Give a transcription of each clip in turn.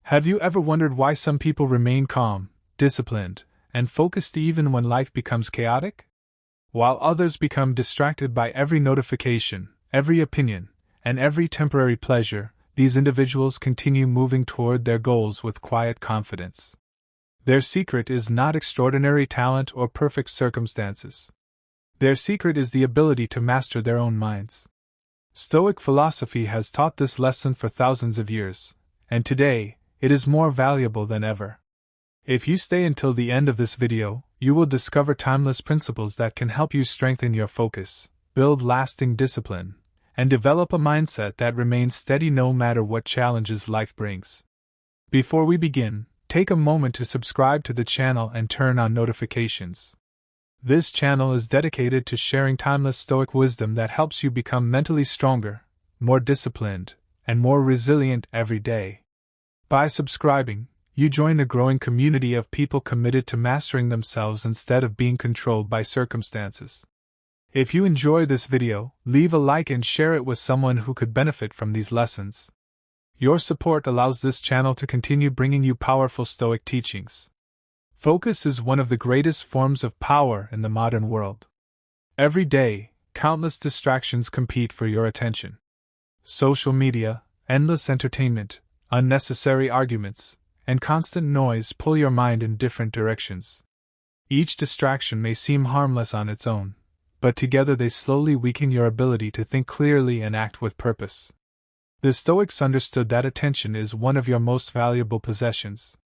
Have you ever wondered why some people remain calm, disciplined, and focused even when life becomes chaotic? While others become distracted by every notification, every opinion, and every temporary pleasure, these individuals continue moving toward their goals with quiet confidence. Their secret is not extraordinary talent or perfect circumstances. Their secret is the ability to master their own minds. Stoic philosophy has taught this lesson for thousands of years, and today, it is more valuable than ever. If you stay until the end of this video, you will discover timeless principles that can help you strengthen your focus, build lasting discipline, and develop a mindset that remains steady no matter what challenges life brings. Before we begin, take a moment to subscribe to the channel and turn on notifications. This channel is dedicated to sharing timeless Stoic wisdom that helps you become mentally stronger, more disciplined, and more resilient every day. By subscribing, you join a growing community of people committed to mastering themselves instead of being controlled by circumstances. If you enjoy this video, leave a like and share it with someone who could benefit from these lessons. Your support allows this channel to continue bringing you powerful Stoic teachings. Focus is one of the greatest forms of power in the modern world. Every day, countless distractions compete for your attention. Social media, endless entertainment, unnecessary arguments, and constant noise pull your mind in different directions. Each distraction may seem harmless on its own, but together they slowly weaken your ability to think clearly and act with purpose. The Stoics understood that attention is one of your most valuable possessions.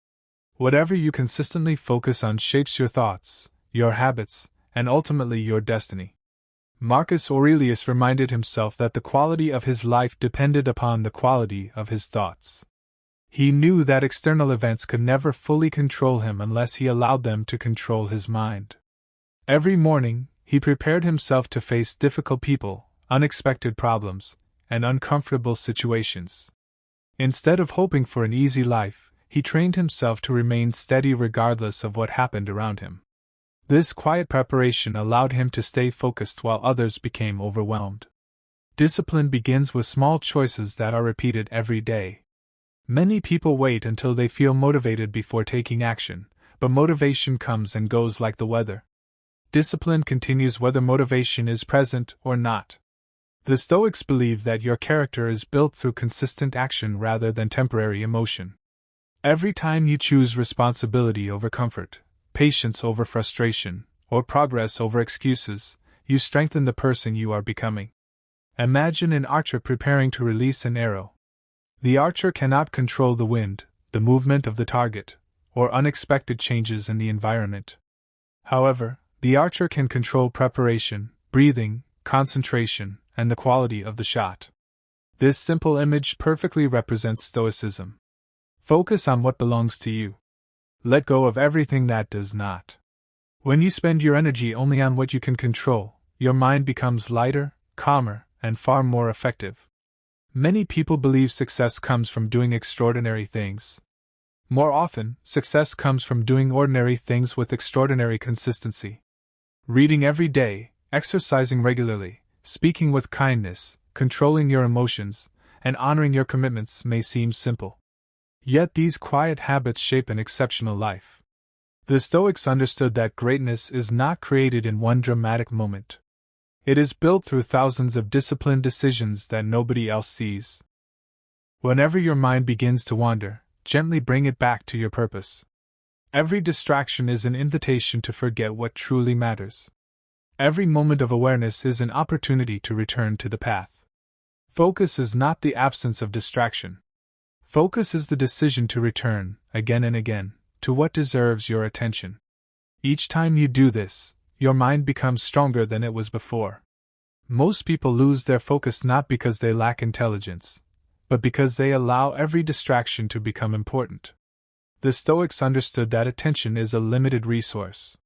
Whatever you consistently focus on shapes your thoughts, your habits, and ultimately your destiny. Marcus Aurelius reminded himself that the quality of his life depended upon the quality of his thoughts. He knew that external events could never fully control him unless he allowed them to control his mind. Every morning, he prepared himself to face difficult people, unexpected problems, and uncomfortable situations. Instead of hoping for an easy life, he trained himself to remain steady regardless of what happened around him. This quiet preparation allowed him to stay focused while others became overwhelmed. Discipline begins with small choices that are repeated every day. Many people wait until they feel motivated before taking action, but motivation comes and goes like the weather. Discipline continues whether motivation is present or not. The Stoics believe that your character is built through consistent action rather than temporary emotion. Every time you choose responsibility over comfort, patience over frustration, or progress over excuses, you strengthen the person you are becoming. Imagine an archer preparing to release an arrow. The archer cannot control the wind, the movement of the target, or unexpected changes in the environment. However, the archer can control preparation, breathing, concentration, and the quality of the shot. This simple image perfectly represents Stoicism. Focus on what belongs to you. Let go of everything that does not. When you spend your energy only on what you can control, your mind becomes lighter, calmer, and far more effective. Many people believe success comes from doing extraordinary things. More often, success comes from doing ordinary things with extraordinary consistency. Reading every day, exercising regularly, speaking with kindness, controlling your emotions, and honoring your commitments may seem simple. Yet these quiet habits shape an exceptional life. The Stoics understood that greatness is not created in one dramatic moment. It is built through thousands of disciplined decisions that nobody else sees. Whenever your mind begins to wander, gently bring it back to your purpose. Every distraction is an invitation to forget what truly matters. Every moment of awareness is an opportunity to return to the path. Focus is not the absence of distraction. Focus is the decision to return, again and again, to what deserves your attention. Each time you do this, your mind becomes stronger than it was before. Most people lose their focus not because they lack intelligence, but because they allow every distraction to become important. The Stoics understood that attention is a limited resource.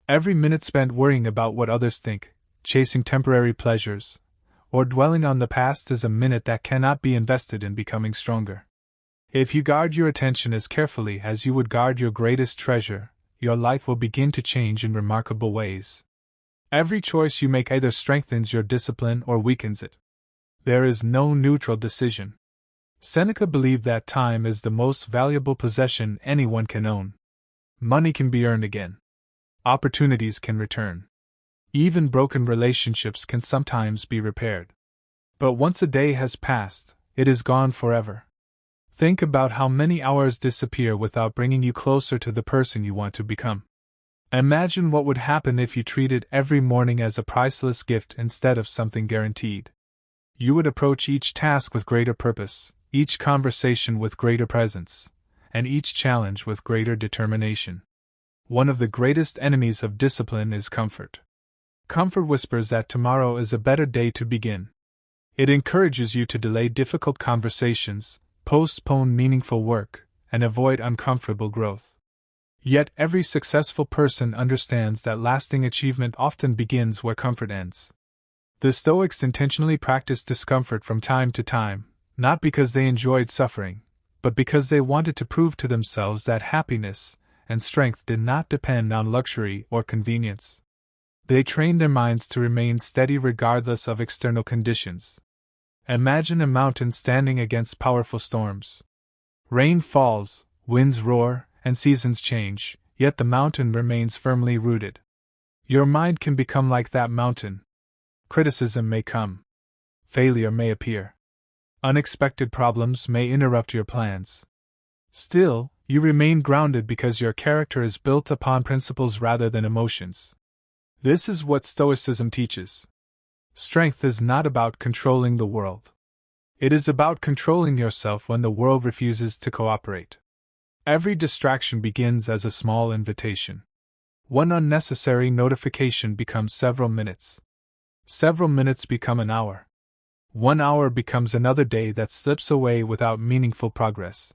Every minute spent worrying about what others think, chasing temporary pleasures, or dwelling on the past is a minute that cannot be invested in becoming stronger. If you guard your attention as carefully as you would guard your greatest treasure, your life will begin to change in remarkable ways. Every choice you make either strengthens your discipline or weakens it. There is no neutral decision. Seneca believed that time is the most valuable possession anyone can own. Money can be earned again. Opportunities can return. Even broken relationships can sometimes be repaired. But once a day has passed, it is gone forever. Think about how many hours disappear without bringing you closer to the person you want to become. Imagine what would happen if you treated every morning as a priceless gift instead of something guaranteed. You would approach each task with greater purpose, each conversation with greater presence, and each challenge with greater determination. One of the greatest enemies of discipline is comfort. Comfort whispers that tomorrow is a better day to begin. It encourages you to delay difficult conversations, postpone meaningful work, and avoid uncomfortable growth. Yet every successful person understands that lasting achievement often begins where comfort ends. The Stoics intentionally practiced discomfort from time to time, not because they enjoyed suffering, but because they wanted to prove to themselves that happiness and strength did not depend on luxury or convenience. They trained their minds to remain steady regardless of external conditions. Imagine a mountain standing against powerful storms. Rain falls, winds roar, and seasons change, yet the mountain remains firmly rooted. Your mind can become like that mountain. Criticism may come. Failure may appear. Unexpected problems may interrupt your plans. Still, you remain grounded because your character is built upon principles rather than emotions. This is what Stoicism teaches. Strength is not about controlling the world. It is about controlling yourself when the world refuses to cooperate. Every distraction begins as a small invitation. One unnecessary notification becomes several minutes. Several minutes become an hour. 1 hour becomes another day that slips away without meaningful progress.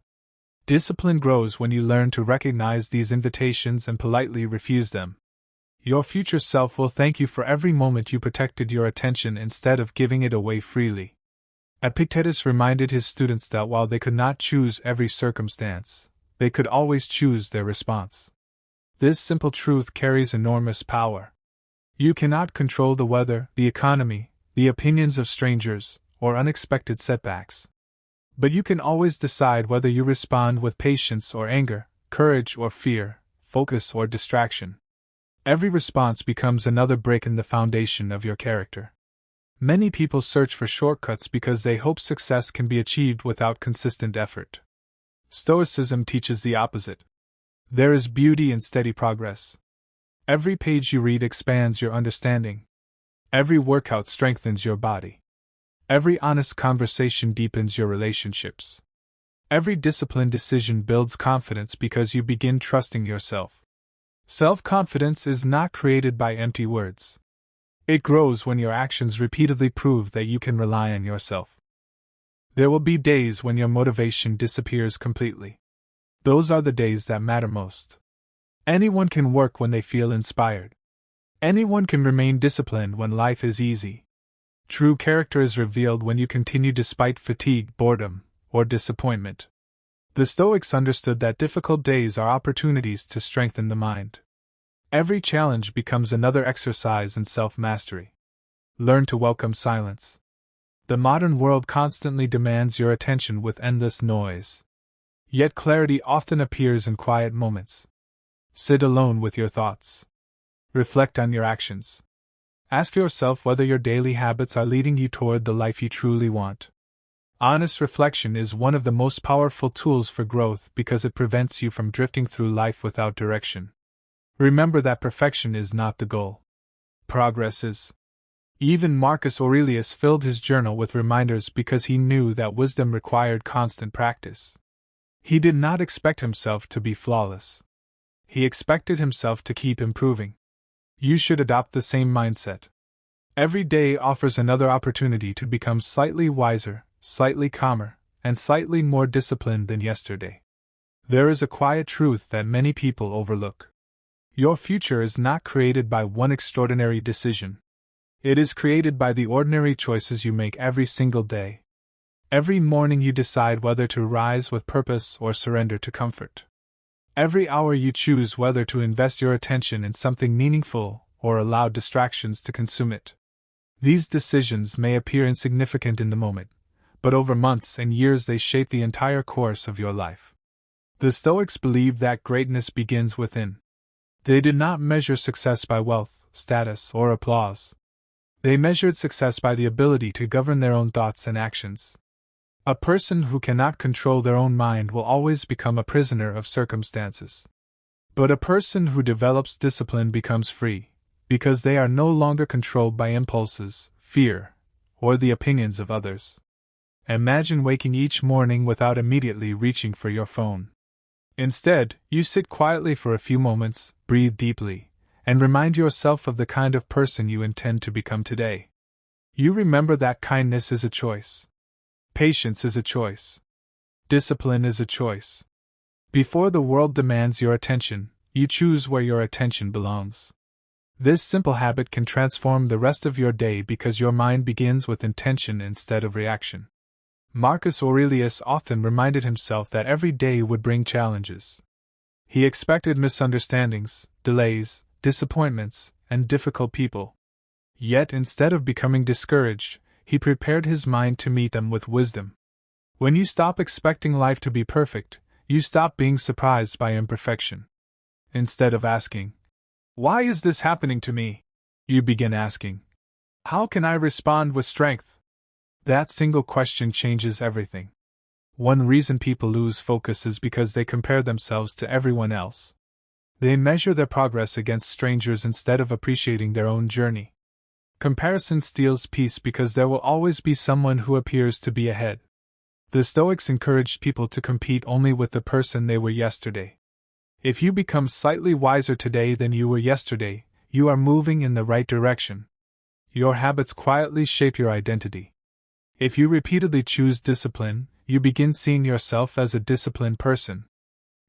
Discipline grows when you learn to recognize these invitations and politely refuse them. Your future self will thank you for every moment you protected your attention instead of giving it away freely. Epictetus reminded his students that while they could not choose every circumstance, they could always choose their response. This simple truth carries enormous power. You cannot control the weather, the economy, the opinions of strangers, or unexpected setbacks. But you can always decide whether you respond with patience or anger, courage or fear, focus or distraction. Every response becomes another brick in the foundation of your character. Many people search for shortcuts because they hope success can be achieved without consistent effort. Stoicism teaches the opposite. There is beauty in steady progress. Every page you read expands your understanding. Every workout strengthens your body. Every honest conversation deepens your relationships. Every disciplined decision builds confidence because you begin trusting yourself. Self-confidence is not created by empty words. It grows when your actions repeatedly prove that you can rely on yourself. There will be days when your motivation disappears completely. Those are the days that matter most. Anyone can work when they feel inspired. Anyone can remain disciplined when life is easy. True character is revealed when you continue despite fatigue, boredom, or disappointment. The Stoics understood that difficult days are opportunities to strengthen the mind. Every challenge becomes another exercise in self-mastery. Learn to welcome silence. The modern world constantly demands your attention with endless noise. Yet clarity often appears in quiet moments. Sit alone with your thoughts. Reflect on your actions. Ask yourself whether your daily habits are leading you toward the life you truly want. Honest reflection is one of the most powerful tools for growth because it prevents you from drifting through life without direction. Remember that perfection is not the goal. Progress is. Even Marcus Aurelius filled his journal with reminders because he knew that wisdom required constant practice. He did not expect himself to be flawless. He expected himself to keep improving. You should adopt the same mindset. Every day offers another opportunity to become slightly wiser, slightly calmer, and slightly more disciplined than yesterday. There is a quiet truth that many people overlook. Your future is not created by one extraordinary decision. It is created by the ordinary choices you make every single day. Every morning you decide whether to rise with purpose or surrender to comfort. Every hour you choose whether to invest your attention in something meaningful or allow distractions to consume it. These decisions may appear insignificant in the moment, but over months and years they shape the entire course of your life. The Stoics believed that greatness begins within. They did not measure success by wealth, status, or applause. They measured success by the ability to govern their own thoughts and actions. A person who cannot control their own mind will always become a prisoner of circumstances. But a person who develops discipline becomes free, because they are no longer controlled by impulses, fear, or the opinions of others. Imagine waking each morning without immediately reaching for your phone. Instead, you sit quietly for a few moments, breathe deeply, and remind yourself of the kind of person you intend to become today. You remember that kindness is a choice. Patience is a choice. Discipline is a choice. Before the world demands your attention, you choose where your attention belongs. This simple habit can transform the rest of your day because your mind begins with intention instead of reaction. Marcus Aurelius often reminded himself that every day would bring challenges. He expected misunderstandings, delays, disappointments, and difficult people. Yet instead of becoming discouraged, he prepared his mind to meet them with wisdom. When you stop expecting life to be perfect, you stop being surprised by imperfection. Instead of asking, "Why is this happening to me?" you begin asking, "How can I respond with strength?" That single question changes everything. One reason people lose focus is because they compare themselves to everyone else. They measure their progress against strangers instead of appreciating their own journey. Comparison steals peace because there will always be someone who appears to be ahead. The Stoics encouraged people to compete only with the person they were yesterday. If you become slightly wiser today than you were yesterday, you are moving in the right direction. Your habits quietly shape your identity. If you repeatedly choose discipline, you begin seeing yourself as a disciplined person.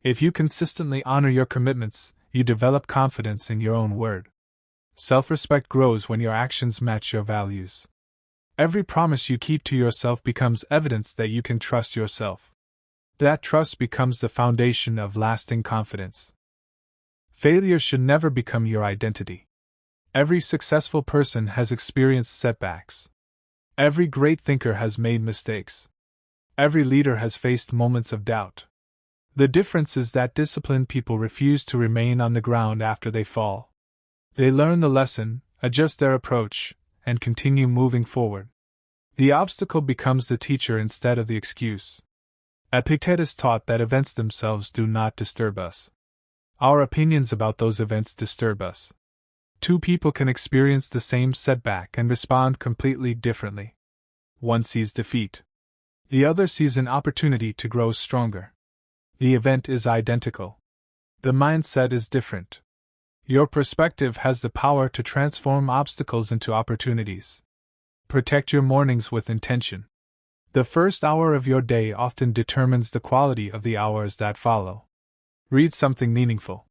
If you consistently honor your commitments, you develop confidence in your own word. Self-respect grows when your actions match your values. Every promise you keep to yourself becomes evidence that you can trust yourself. That trust becomes the foundation of lasting confidence. Failure should never become your identity. Every successful person has experienced setbacks. Every great thinker has made mistakes. Every leader has faced moments of doubt. The difference is that disciplined people refuse to remain on the ground after they fall. They learn the lesson, adjust their approach, and continue moving forward. The obstacle becomes the teacher instead of the excuse. Epictetus taught that events themselves do not disturb us. Our opinions about those events disturb us. Two people can experience the same setback and respond completely differently. One sees defeat. The other sees an opportunity to grow stronger. The event is identical. The mindset is different. Your perspective has the power to transform obstacles into opportunities. Protect your mornings with intention. The first hour of your day often determines the quality of the hours that follow. Read something meaningful.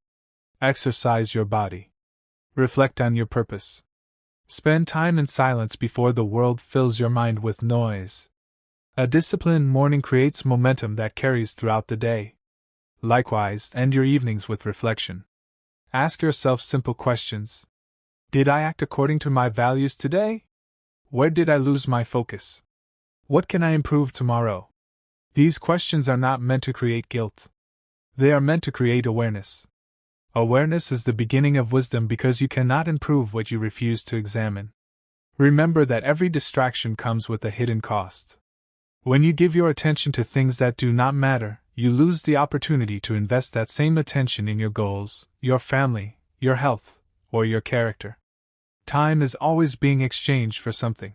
Exercise your body. Reflect on your purpose. Spend time in silence before the world fills your mind with noise. A disciplined morning creates momentum that carries throughout the day. Likewise, end your evenings with reflection. Ask yourself simple questions. Did I act according to my values today? Where did I lose my focus? What can I improve tomorrow? These questions are not meant to create guilt. They are meant to create awareness. Awareness is the beginning of wisdom because you cannot improve what you refuse to examine. Remember that every distraction comes with a hidden cost. When you give your attention to things that do not matter, you lose the opportunity to invest that same attention in your goals, your family, your health, or your character. Time is always being exchanged for something.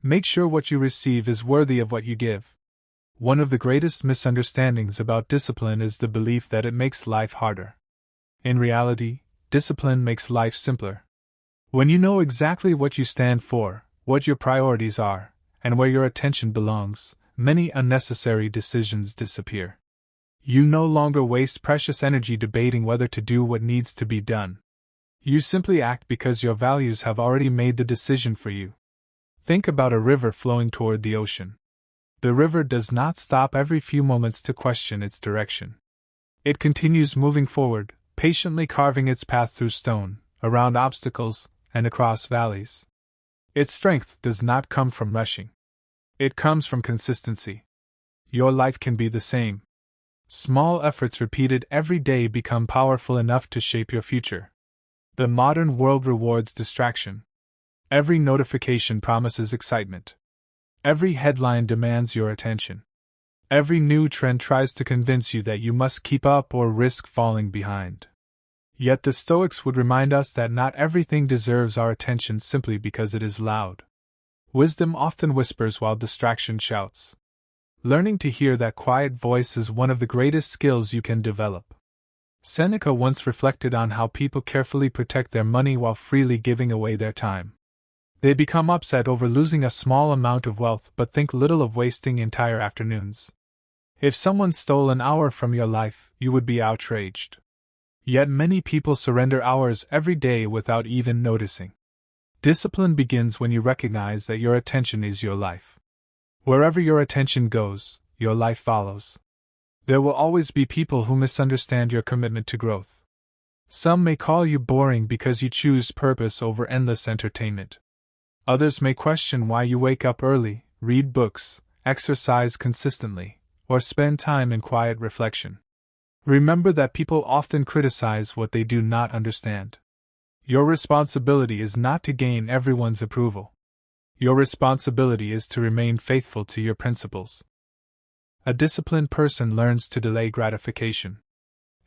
Make sure what you receive is worthy of what you give. One of the greatest misunderstandings about discipline is the belief that it makes life harder. In reality, discipline makes life simpler. When you know exactly what you stand for, what your priorities are, and where your attention belongs, many unnecessary decisions disappear. You no longer waste precious energy debating whether to do what needs to be done. You simply act because your values have already made the decision for you. Think about a river flowing toward the ocean. The river does not stop every few moments to question its direction. It continues moving forward, patiently carving its path through stone, around obstacles, and across valleys. Its strength does not come from rushing. It comes from consistency. Your life can be the same. Small efforts repeated every day become powerful enough to shape your future. The modern world rewards distraction. Every notification promises excitement. Every headline demands your attention. Every new trend tries to convince you that you must keep up or risk falling behind. Yet the Stoics would remind us that not everything deserves our attention simply because it is loud. Wisdom often whispers while distraction shouts. Learning to hear that quiet voice is one of the greatest skills you can develop. Seneca once reflected on how people carefully protect their money while freely giving away their time. They become upset over losing a small amount of wealth but think little of wasting entire afternoons. If someone stole an hour from your life, you would be outraged. Yet many people surrender hours every day without even noticing. Discipline begins when you recognize that your attention is your life. Wherever your attention goes, your life follows. There will always be people who misunderstand your commitment to growth. Some may call you boring because you choose purpose over endless entertainment. Others may question why you wake up early, read books, exercise consistently, or spend time in quiet reflection. Remember that people often criticize what they do not understand. Your responsibility is not to gain everyone's approval. Your responsibility is to remain faithful to your principles. A disciplined person learns to delay gratification.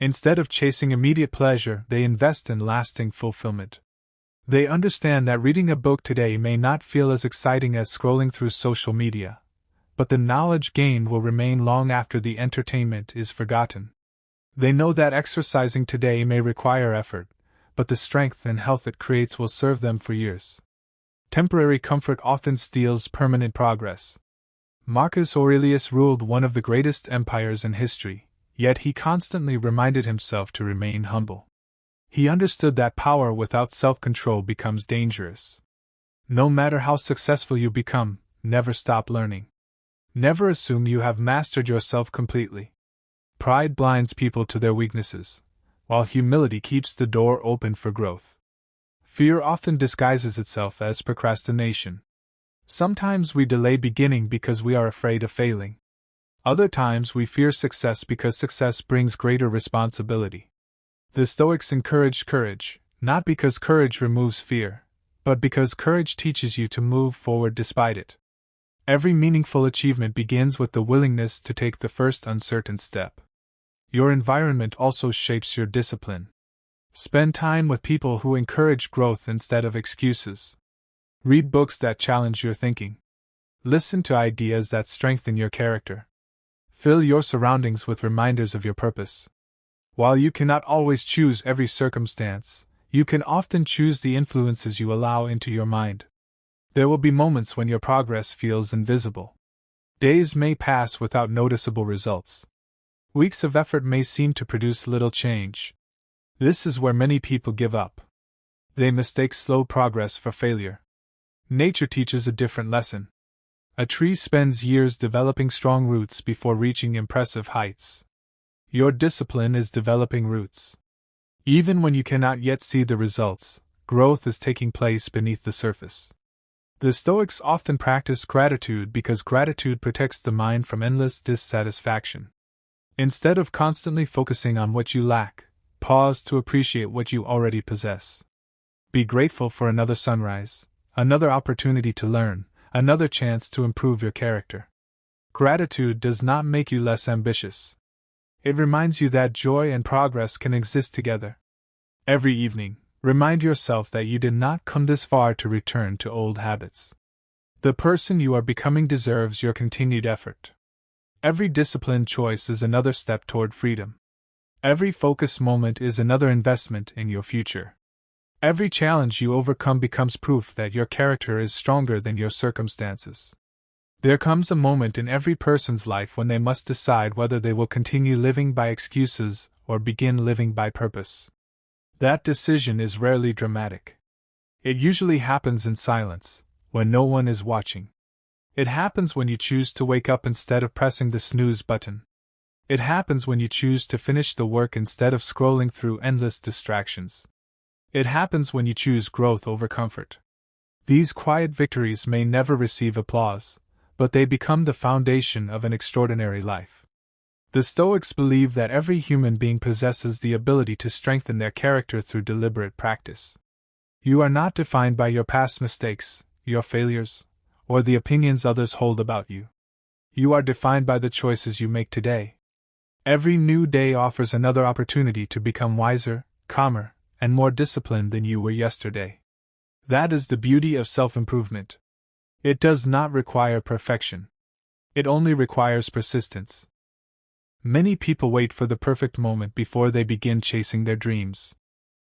Instead of chasing immediate pleasure, they invest in lasting fulfillment. They understand that reading a book today may not feel as exciting as scrolling through social media, but the knowledge gained will remain long after the entertainment is forgotten. They know that exercising today may require effort, but the strength and health it creates will serve them for years. Temporary comfort often steals permanent progress. Marcus Aurelius ruled one of the greatest empires in history, yet he constantly reminded himself to remain humble. He understood that power without self-control becomes dangerous. No matter how successful you become, never stop learning. Never assume you have mastered yourself completely. Pride blinds people to their weaknesses, while humility keeps the door open for growth. Fear often disguises itself as procrastination. Sometimes we delay beginning because we are afraid of failing. Other times we fear success because success brings greater responsibility. The Stoics encouraged courage, not because courage removes fear, but because courage teaches you to move forward despite it. Every meaningful achievement begins with the willingness to take the first uncertain step. Your environment also shapes your discipline. Spend time with people who encourage growth instead of excuses. Read books that challenge your thinking. Listen to ideas that strengthen your character. Fill your surroundings with reminders of your purpose. While you cannot always choose every circumstance, you can often choose the influences you allow into your mind. There will be moments when your progress feels invisible. Days may pass without noticeable results. Weeks of effort may seem to produce little change. This is where many people give up. They mistake slow progress for failure. Nature teaches a different lesson. A tree spends years developing strong roots before reaching impressive heights. Your discipline is developing roots. Even when you cannot yet see the results, growth is taking place beneath the surface. The Stoics often practice gratitude because gratitude protects the mind from endless dissatisfaction. Instead of constantly focusing on what you lack, pause to appreciate what you already possess. Be grateful for another sunrise, another opportunity to learn, another chance to improve your character. Gratitude does not make you less ambitious. It reminds you that joy and progress can exist together. Every evening, remind yourself that you did not come this far to return to old habits. The person you are becoming deserves your continued effort. Every disciplined choice is another step toward freedom. Every focused moment is another investment in your future. Every challenge you overcome becomes proof that your character is stronger than your circumstances. There comes a moment in every person's life when they must decide whether they will continue living by excuses or begin living by purpose. That decision is rarely dramatic. It usually happens in silence, when no one is watching. It happens when you choose to wake up instead of pressing the snooze button. It happens when you choose to finish the work instead of scrolling through endless distractions. It happens when you choose growth over comfort. These quiet victories may never receive applause, but they become the foundation of an extraordinary life. The Stoics believe that every human being possesses the ability to strengthen their character through deliberate practice. You are not defined by your past mistakes, your failures, or the opinions others hold about you. You are defined by the choices you make today. Every new day offers another opportunity to become wiser, calmer, and more disciplined than you were yesterday. That is the beauty of self-improvement. It does not require perfection. It only requires persistence. Many people wait for the perfect moment before they begin chasing their dreams.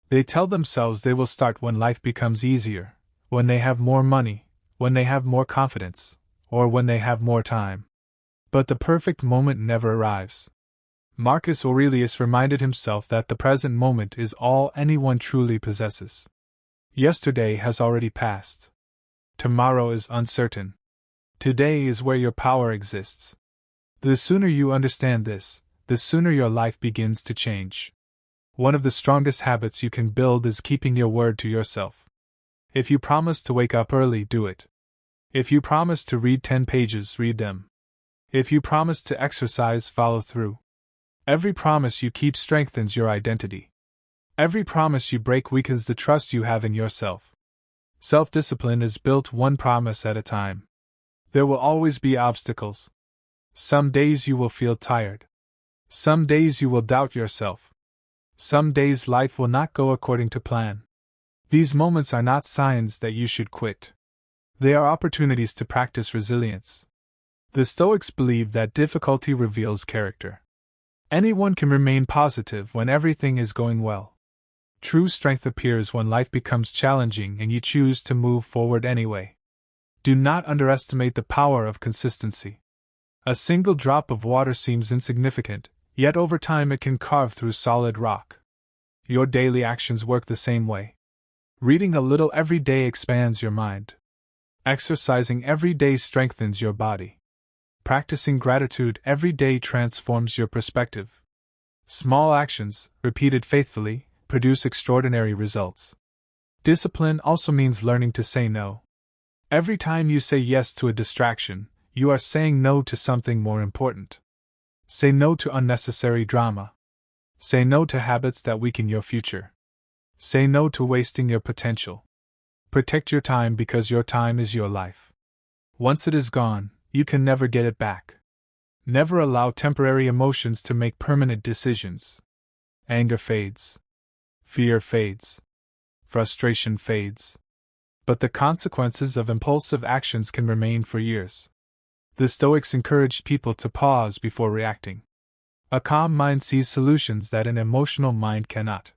They tell themselves they will start when life becomes easier, when they have more money, when they have more confidence, or when they have more time. But the perfect moment never arrives. Marcus Aurelius reminded himself that the present moment is all anyone truly possesses. Yesterday has already passed. Tomorrow is uncertain. Today is where your power exists. The sooner you understand this, the sooner your life begins to change. One of the strongest habits you can build is keeping your word to yourself. If you promise to wake up early, do it. If you promise to read 10 pages, read them. If you promise to exercise, follow through. Every promise you keep strengthens your identity. Every promise you break weakens the trust you have in yourself. Self-discipline is built one promise at a time. There will always be obstacles. Some days you will feel tired. Some days you will doubt yourself. Some days life will not go according to plan. These moments are not signs that you should quit. They are opportunities to practice resilience. The Stoics believe that difficulty reveals character. Anyone can remain positive when everything is going well. True strength appears when life becomes challenging and you choose to move forward anyway. Do not underestimate the power of consistency. A single drop of water seems insignificant, yet over time it can carve through solid rock. Your daily actions work the same way. Reading a little every day expands your mind. Exercising every day strengthens your body. Practicing gratitude every day transforms your perspective. Small actions, repeated faithfully, produce extraordinary results. Discipline also means learning to say no. Every time you say yes to a distraction, you are saying no to something more important. Say no to unnecessary drama. Say no to habits that weaken your future. Say no to wasting your potential. Protect your time because your time is your life. Once it is gone, you can never get it back. Never allow temporary emotions to make permanent decisions. Anger fades. Fear fades. Frustration fades. But the consequences of impulsive actions can remain for years. The Stoics encouraged people to pause before reacting. A calm mind sees solutions that an emotional mind cannot.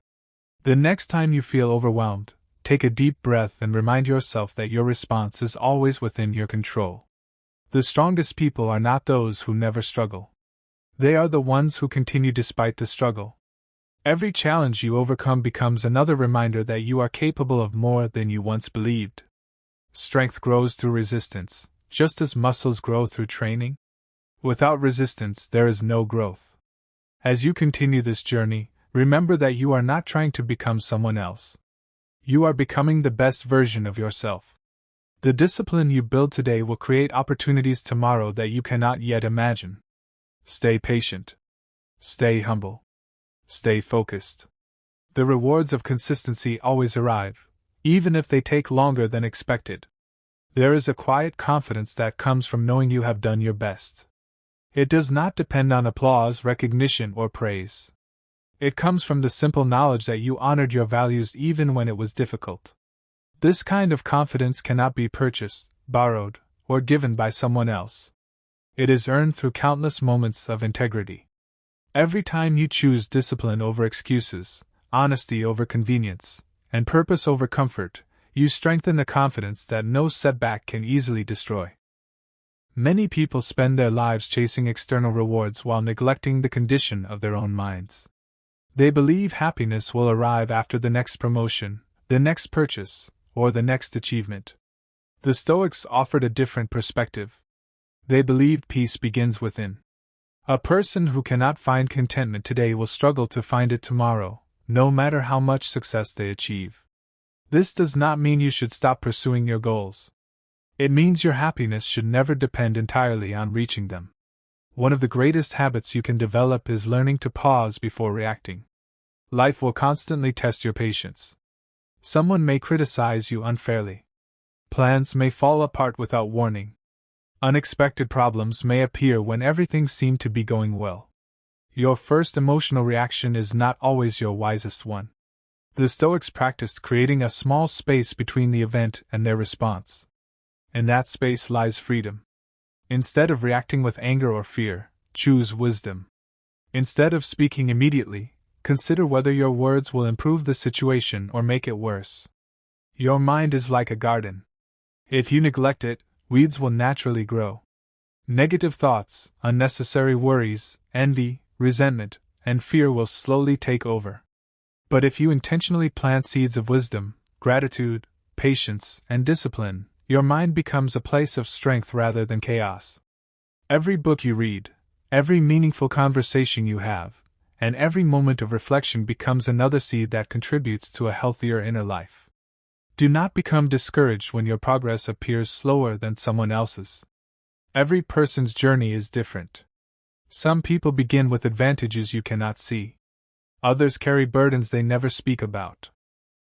The next time you feel overwhelmed, take a deep breath and remind yourself that your response is always within your control. The strongest people are not those who never struggle. They are the ones who continue despite the struggle. Every challenge you overcome becomes another reminder that you are capable of more than you once believed. Strength grows through resistance, just as muscles grow through training. Without resistance, there is no growth. As you continue this journey, remember that you are not trying to become someone else. You are becoming the best version of yourself. The discipline you build today will create opportunities tomorrow that you cannot yet imagine. Stay patient. Stay humble. Stay focused. The rewards of consistency always arrive, even if they take longer than expected. There is a quiet confidence that comes from knowing you have done your best. It does not depend on applause, recognition, or praise. It comes from the simple knowledge that you honored your values even when it was difficult. This kind of confidence cannot be purchased, borrowed, or given by someone else. It is earned through countless moments of integrity. Every time you choose discipline over excuses, honesty over convenience, and purpose over comfort, you strengthen the confidence that no setback can easily destroy. Many people spend their lives chasing external rewards while neglecting the condition of their own minds. They believe happiness will arrive after the next promotion, the next purchase, or the next achievement. The Stoics offered a different perspective. They believed peace begins within. A person who cannot find contentment today will struggle to find it tomorrow, no matter how much success they achieve. This does not mean you should stop pursuing your goals. It means your happiness should never depend entirely on reaching them. One of the greatest habits you can develop is learning to pause before reacting. Life will constantly test your patience. Someone may criticize you unfairly. Plans may fall apart without warning. Unexpected problems may appear when everything seemed to be going well. Your first emotional reaction is not always your wisest one. The Stoics practiced creating a small space between the event and their response. In that space lies freedom. Instead of reacting with anger or fear, choose wisdom. Instead of speaking immediately, consider whether your words will improve the situation or make it worse. Your mind is like a garden. If you neglect it, weeds will naturally grow. Negative thoughts, unnecessary worries, envy, resentment, and fear will slowly take over. But if you intentionally plant seeds of wisdom, gratitude, patience, and discipline, your mind becomes a place of strength rather than chaos. Every book you read, every meaningful conversation you have, and every moment of reflection becomes another seed that contributes to a healthier inner life. Do not become discouraged when your progress appears slower than someone else's. Every person's journey is different. Some people begin with advantages you cannot see. Others carry burdens they never speak about.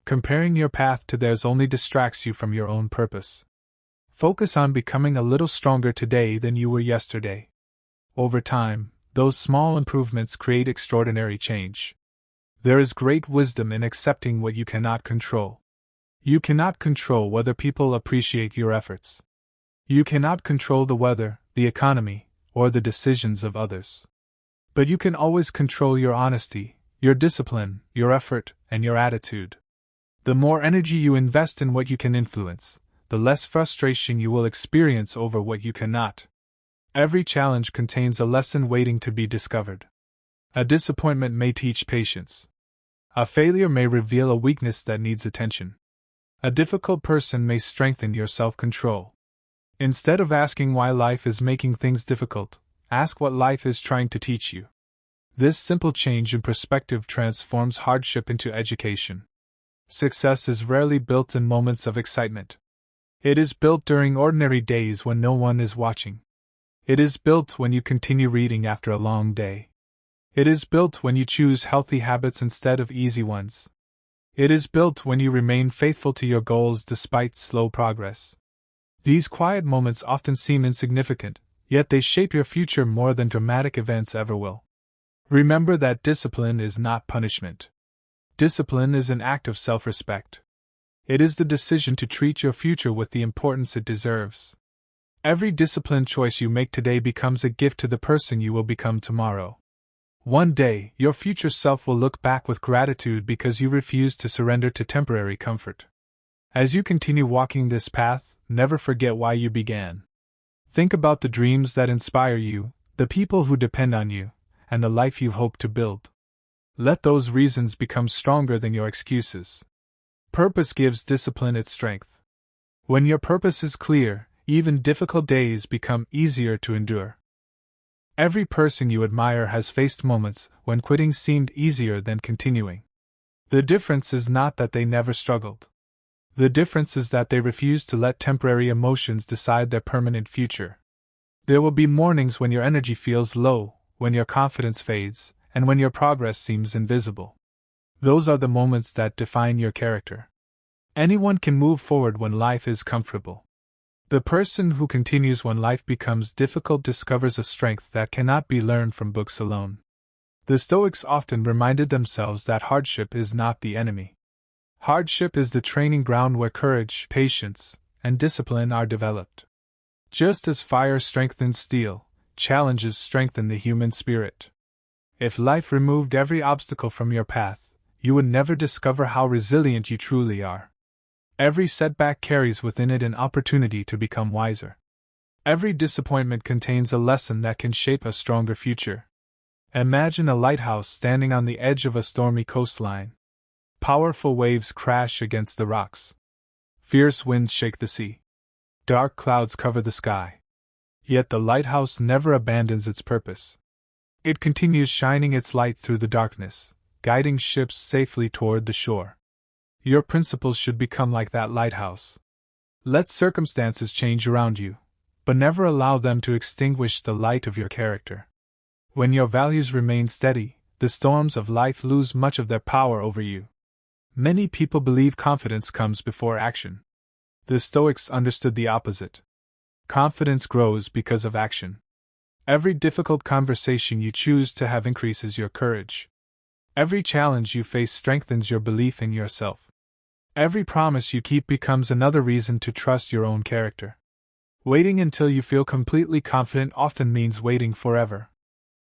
Comparing your path to theirs only distracts you from your own purpose. Focus on becoming a little stronger today than you were yesterday. Over time, those small improvements create extraordinary change. There is great wisdom in accepting what you cannot control. You cannot control whether people appreciate your efforts. You cannot control the weather, the economy, or the decisions of others. But you can always control your honesty, your discipline, your effort, and your attitude. The more energy you invest in what you can influence, the less frustration you will experience over what you cannot. Every challenge contains a lesson waiting to be discovered. A disappointment may teach patience. A failure may reveal a weakness that needs attention. A difficult person may strengthen your self-control. Instead of asking why life is making things difficult, ask what life is trying to teach you. This simple change in perspective transforms hardship into education. Success is rarely built in moments of excitement. It is built during ordinary days when no one is watching. It is built when you continue reading after a long day. It is built when you choose healthy habits instead of easy ones. It is built when you remain faithful to your goals despite slow progress. These quiet moments often seem insignificant, yet they shape your future more than dramatic events ever will. Remember that discipline is not punishment. Discipline is an act of self-respect. It is the decision to treat your future with the importance it deserves. Every disciplined choice you make today becomes a gift to the person you will become tomorrow. One day, your future self will look back with gratitude because you refused to surrender to temporary comfort. As you continue walking this path, never forget why you began. Think about the dreams that inspire you, the people who depend on you, and the life you hope to build. Let those reasons become stronger than your excuses. Purpose gives discipline its strength. When your purpose is clear, even difficult days become easier to endure. Every person you admire has faced moments when quitting seemed easier than continuing. The difference is not that they never struggled. The difference is that they refused to let temporary emotions decide their permanent future. There will be mornings when your energy feels low, when your confidence fades, and when your progress seems invisible. Those are the moments that define your character. Anyone can move forward when life is comfortable. The person who continues when life becomes difficult discovers a strength that cannot be learned from books alone. The Stoics often reminded themselves that hardship is not the enemy. Hardship is the training ground where courage, patience, and discipline are developed. Just as fire strengthens steel, challenges strengthen the human spirit. If life removed every obstacle from your path, you would never discover how resilient you truly are. Every setback carries within it an opportunity to become wiser. Every disappointment contains a lesson that can shape a stronger future. Imagine a lighthouse standing on the edge of a stormy coastline. Powerful waves crash against the rocks. Fierce winds shake the sea. Dark clouds cover the sky. Yet the lighthouse never abandons its purpose. It continues shining its light through the darkness, guiding ships safely toward the shore. Your principles should become like that lighthouse. Let circumstances change around you, but never allow them to extinguish the light of your character. When your values remain steady, the storms of life lose much of their power over you. Many people believe confidence comes before action. The Stoics understood the opposite. Confidence grows because of action. Every difficult conversation you choose to have increases your courage. Every challenge you face strengthens your belief in yourself. Every promise you keep becomes another reason to trust your own character. Waiting until you feel completely confident often means waiting forever.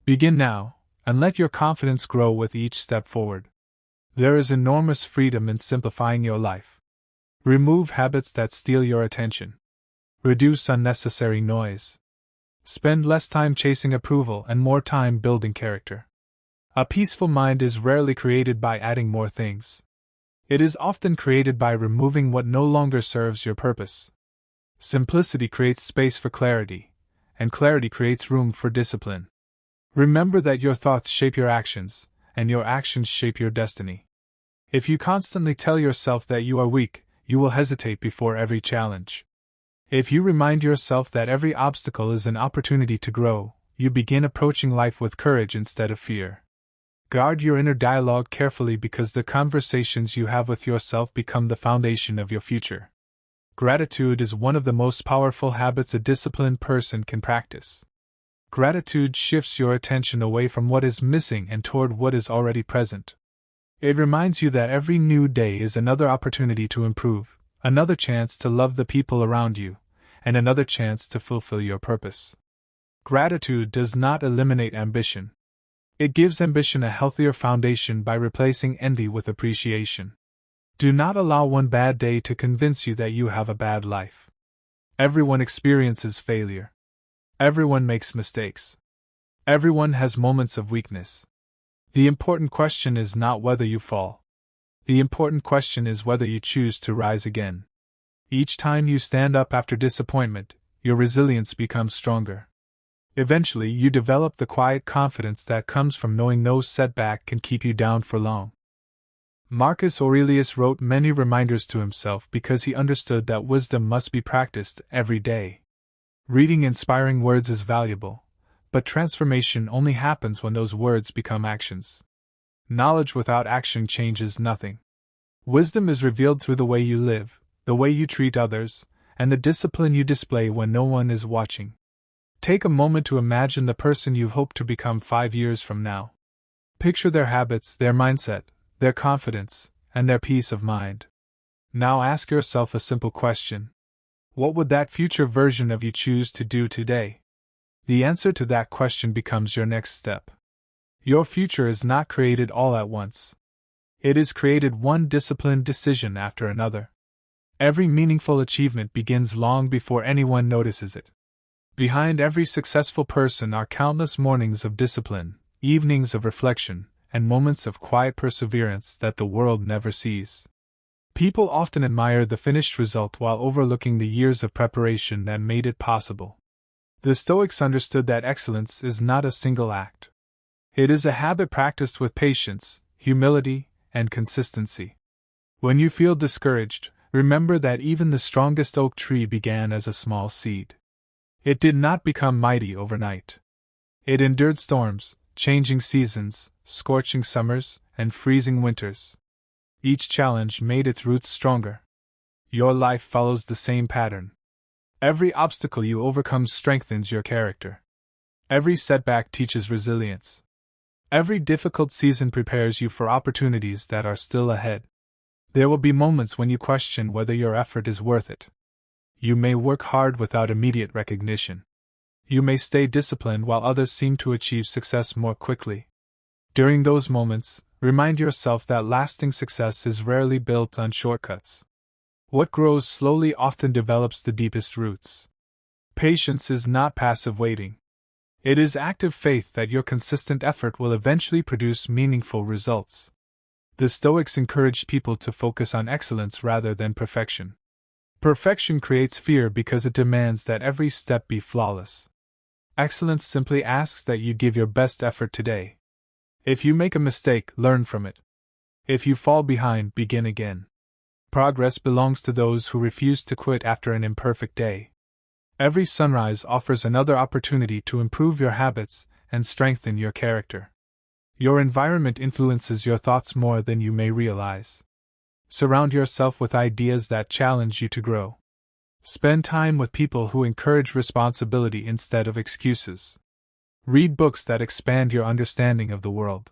Begin now, and let your confidence grow with each step forward. There is enormous freedom in simplifying your life. Remove habits that steal your attention. Reduce unnecessary noise. Spend less time chasing approval and more time building character. A peaceful mind is rarely created by adding more things. It is often created by removing what no longer serves your purpose. Simplicity creates space for clarity, and clarity creates room for discipline. Remember that your thoughts shape your actions, and your actions shape your destiny. If you constantly tell yourself that you are weak, you will hesitate before every challenge. If you remind yourself that every obstacle is an opportunity to grow, you begin approaching life with courage instead of fear. Guard your inner dialogue carefully because the conversations you have with yourself become the foundation of your future. Gratitude is one of the most powerful habits a disciplined person can practice. Gratitude shifts your attention away from what is missing and toward what is already present. It reminds you that every new day is another opportunity to improve, another chance to love the people around you, and another chance to fulfill your purpose. Gratitude does not eliminate ambition. It gives ambition a healthier foundation by replacing envy with appreciation. Do not allow one bad day to convince you that you have a bad life. Everyone experiences failure. Everyone makes mistakes. Everyone has moments of weakness. The important question is not whether you fall. The important question is whether you choose to rise again. Each time you stand up after disappointment, your resilience becomes stronger. Eventually, you develop the quiet confidence that comes from knowing no setback can keep you down for long. Marcus Aurelius wrote many reminders to himself because he understood that wisdom must be practiced every day. Reading inspiring words is valuable, but transformation only happens when those words become actions. Knowledge without action changes nothing. Wisdom is revealed through the way you live, the way you treat others, and the discipline you display when no one is watching. Take a moment to imagine the person you hope to become 5 years from now. Picture their habits, their mindset, their confidence, and their peace of mind. Now ask yourself a simple question. What would that future version of you choose to do today? The answer to that question becomes your next step. Your future is not created all at once. It is created one disciplined decision after another. Every meaningful achievement begins long before anyone notices it. Behind every successful person are countless mornings of discipline, evenings of reflection, and moments of quiet perseverance that the world never sees. People often admire the finished result while overlooking the years of preparation that made it possible. The Stoics understood that excellence is not a single act. It is a habit practiced with patience, humility, and consistency. When you feel discouraged, remember that even the strongest oak tree began as a small seed. It did not become mighty overnight. It endured storms, changing seasons, scorching summers, and freezing winters. Each challenge made its roots stronger. Your life follows the same pattern. Every obstacle you overcome strengthens your character. Every setback teaches resilience. Every difficult season prepares you for opportunities that are still ahead. There will be moments when you question whether your effort is worth it. You may work hard without immediate recognition. You may stay disciplined while others seem to achieve success more quickly. During those moments, remind yourself that lasting success is rarely built on shortcuts. What grows slowly often develops the deepest roots. Patience is not passive waiting. It is active faith that your consistent effort will eventually produce meaningful results. The Stoics encouraged people to focus on excellence rather than perfection. Perfection creates fear because it demands that every step be flawless. Excellence simply asks that you give your best effort today. If you make a mistake, learn from it. If you fall behind, begin again. Progress belongs to those who refuse to quit after an imperfect day. Every sunrise offers another opportunity to improve your habits and strengthen your character. Your environment influences your thoughts more than you may realize. Surround yourself with ideas that challenge you to grow. Spend time with people who encourage responsibility instead of excuses. Read books that expand your understanding of the world.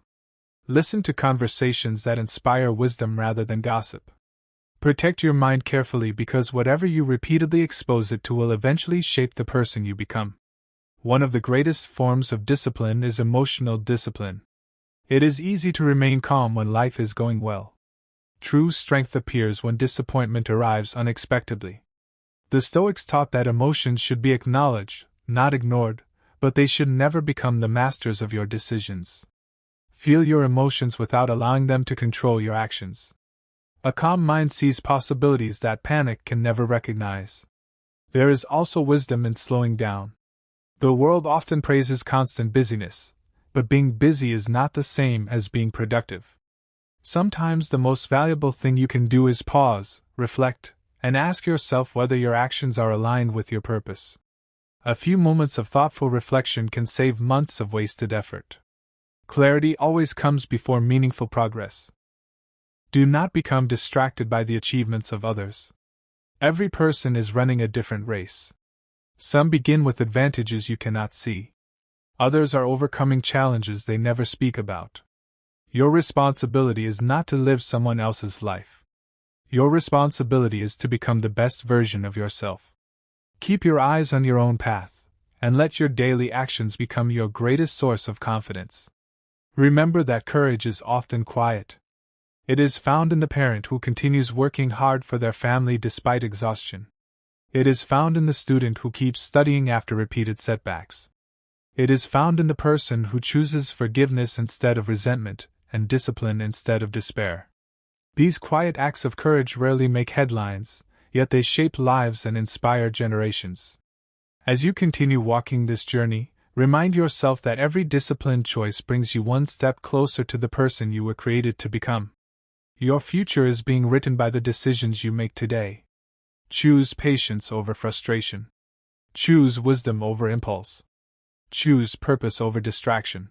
Listen to conversations that inspire wisdom rather than gossip. Protect your mind carefully because whatever you repeatedly expose it to will eventually shape the person you become. One of the greatest forms of discipline is emotional discipline. It is easy to remain calm when life is going well. True strength appears when disappointment arrives unexpectedly. The Stoics taught that emotions should be acknowledged, not ignored, but they should never become the masters of your decisions. Feel your emotions without allowing them to control your actions. A calm mind sees possibilities that panic can never recognize. There is also wisdom in slowing down. The world often praises constant busyness, but being busy is not the same as being productive. Sometimes the most valuable thing you can do is pause, reflect, and ask yourself whether your actions are aligned with your purpose. A few moments of thoughtful reflection can save months of wasted effort. Clarity always comes before meaningful progress. Do not become distracted by the achievements of others. Every person is running a different race. Some begin with advantages you cannot see. Others are overcoming challenges they never speak about. Your responsibility is not to live someone else's life. Your responsibility is to become the best version of yourself. Keep your eyes on your own path, and let your daily actions become your greatest source of confidence. Remember that courage is often quiet. It is found in the parent who continues working hard for their family despite exhaustion. It is found in the student who keeps studying after repeated setbacks. It is found in the person who chooses forgiveness instead of resentment, and discipline instead of despair. These quiet acts of courage rarely make headlines, yet they shape lives and inspire generations. As you continue walking this journey, remind yourself that every disciplined choice brings you one step closer to the person you were created to become. Your future is being written by the decisions you make today. Choose patience over frustration. Choose wisdom over impulse. Choose purpose over distraction.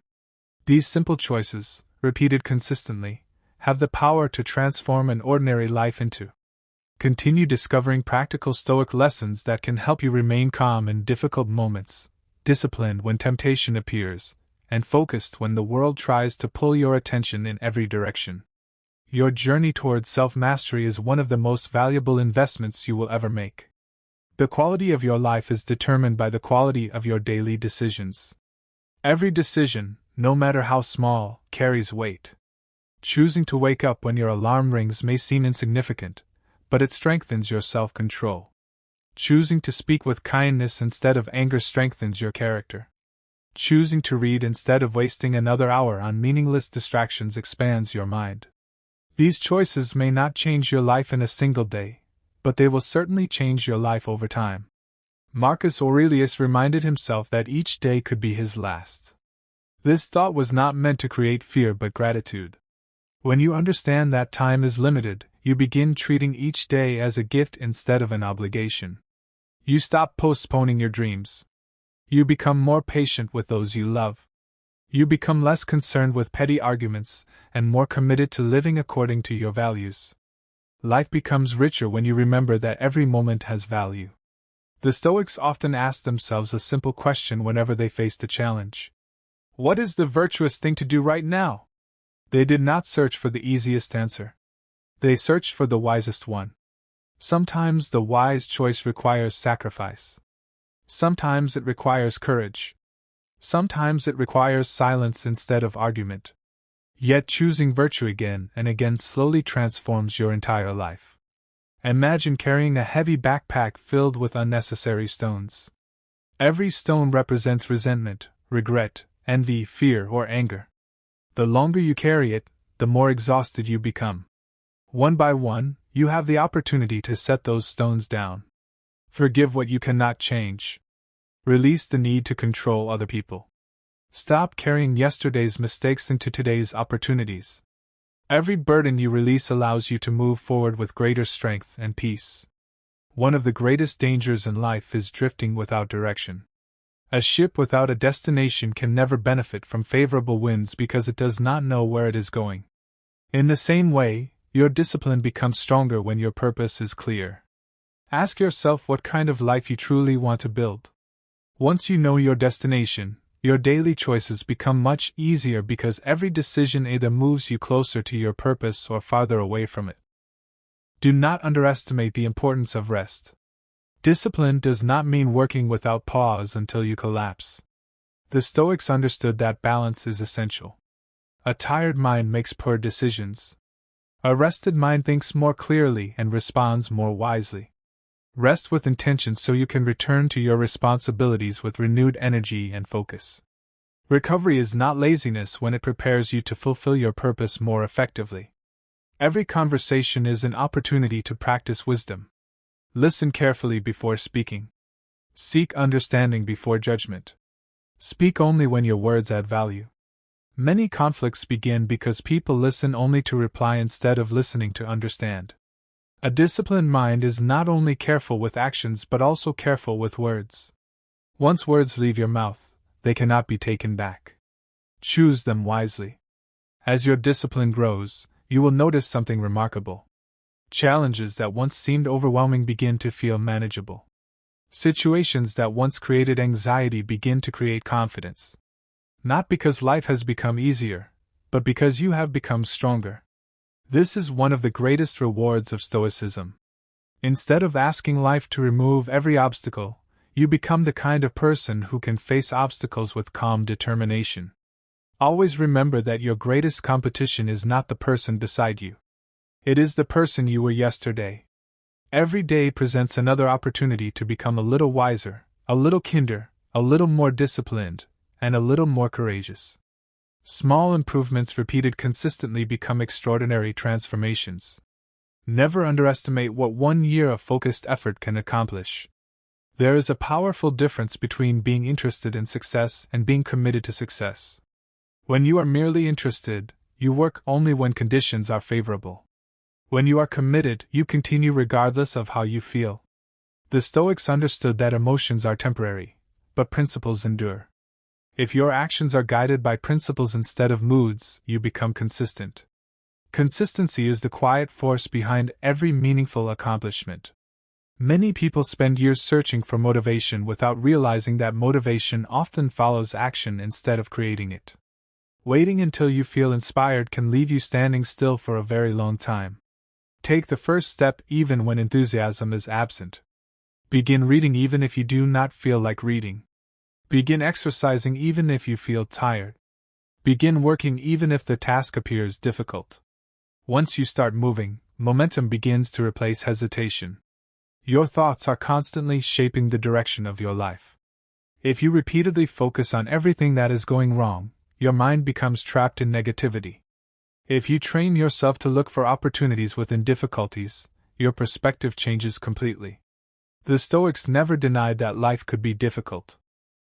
These simple choices, repeated consistently, have the power to transform an ordinary life into. Continue discovering practical Stoic lessons that can help you remain calm in difficult moments, disciplined when temptation appears, and focused when the world tries to pull your attention in every direction. Your journey towards self-mastery is one of the most valuable investments you will ever make. The quality of your life is determined by the quality of your daily decisions. Every decision, no matter how small, carries weight. Choosing to wake up when your alarm rings may seem insignificant, but it strengthens your self-control. Choosing to speak with kindness instead of anger strengthens your character. Choosing to read instead of wasting another hour on meaningless distractions expands your mind. These choices may not change your life in a single day, but they will certainly change your life over time. Marcus Aurelius reminded himself that each day could be his last. This thought was not meant to create fear but gratitude. When you understand that time is limited, you begin treating each day as a gift instead of an obligation. You stop postponing your dreams. You become more patient with those you love. You become less concerned with petty arguments and more committed to living according to your values. Life becomes richer when you remember that every moment has value. The Stoics often ask themselves a simple question whenever they faced a challenge. What is the virtuous thing to do right now? They did not search for the easiest answer. They searched for the wisest one. Sometimes the wise choice requires sacrifice. Sometimes it requires courage. Sometimes it requires silence instead of argument. Yet choosing virtue again and again slowly transforms your entire life. Imagine carrying a heavy backpack filled with unnecessary stones. Every stone represents resentment, regret, envy, fear, or anger. The longer you carry it, the more exhausted you become. One by one, you have the opportunity to set those stones down. Forgive what you cannot change. Release the need to control other people. Stop carrying yesterday's mistakes into today's opportunities. Every burden you release allows you to move forward with greater strength and peace. One of the greatest dangers in life is drifting without direction. A ship without a destination can never benefit from favorable winds because it does not know where it is going. In the same way, your discipline becomes stronger when your purpose is clear. Ask yourself what kind of life you truly want to build. Once you know your destination, your daily choices become much easier because every decision either moves you closer to your purpose or farther away from it. Do not underestimate the importance of rest. Discipline does not mean working without pause until you collapse. The Stoics understood that balance is essential. A tired mind makes poor decisions. A rested mind thinks more clearly and responds more wisely. Rest with intention so you can return to your responsibilities with renewed energy and focus. Recovery is not laziness when it prepares you to fulfill your purpose more effectively. Every conversation is an opportunity to practice wisdom. Listen carefully before speaking. Seek understanding before judgment. Speak only when your words add value. Many conflicts begin because people listen only to reply instead of listening to understand. A disciplined mind is not only careful with actions but also careful with words. Once words leave your mouth, they cannot be taken back. Choose them wisely. As your discipline grows, you will notice something remarkable. Challenges that once seemed overwhelming begin to feel manageable. Situations that once created anxiety begin to create confidence. Not because life has become easier, but because you have become stronger. This is one of the greatest rewards of Stoicism. Instead of asking life to remove every obstacle, you become the kind of person who can face obstacles with calm determination. Always remember that your greatest competition is not the person beside you. It is the person you were yesterday. Every day presents another opportunity to become a little wiser, a little kinder, a little more disciplined, and a little more courageous. Small improvements repeated consistently become extraordinary transformations. Never underestimate what 1 year of focused effort can accomplish. There is a powerful difference between being interested in success and being committed to success. When you are merely interested, you work only when conditions are favorable. When you are committed, you continue regardless of how you feel. The Stoics understood that emotions are temporary, but principles endure. If your actions are guided by principles instead of moods, you become consistent. Consistency is the quiet force behind every meaningful accomplishment. Many people spend years searching for motivation without realizing that motivation often follows action instead of creating it. Waiting until you feel inspired can leave you standing still for a very long time. Take the first step even when enthusiasm is absent. Begin reading even if you do not feel like reading. Begin exercising even if you feel tired. Begin working even if the task appears difficult. Once you start moving, momentum begins to replace hesitation. Your thoughts are constantly shaping the direction of your life. If you repeatedly focus on everything that is going wrong, your mind becomes trapped in negativity. If you train yourself to look for opportunities within difficulties, your perspective changes completely. The Stoics never denied that life could be difficult.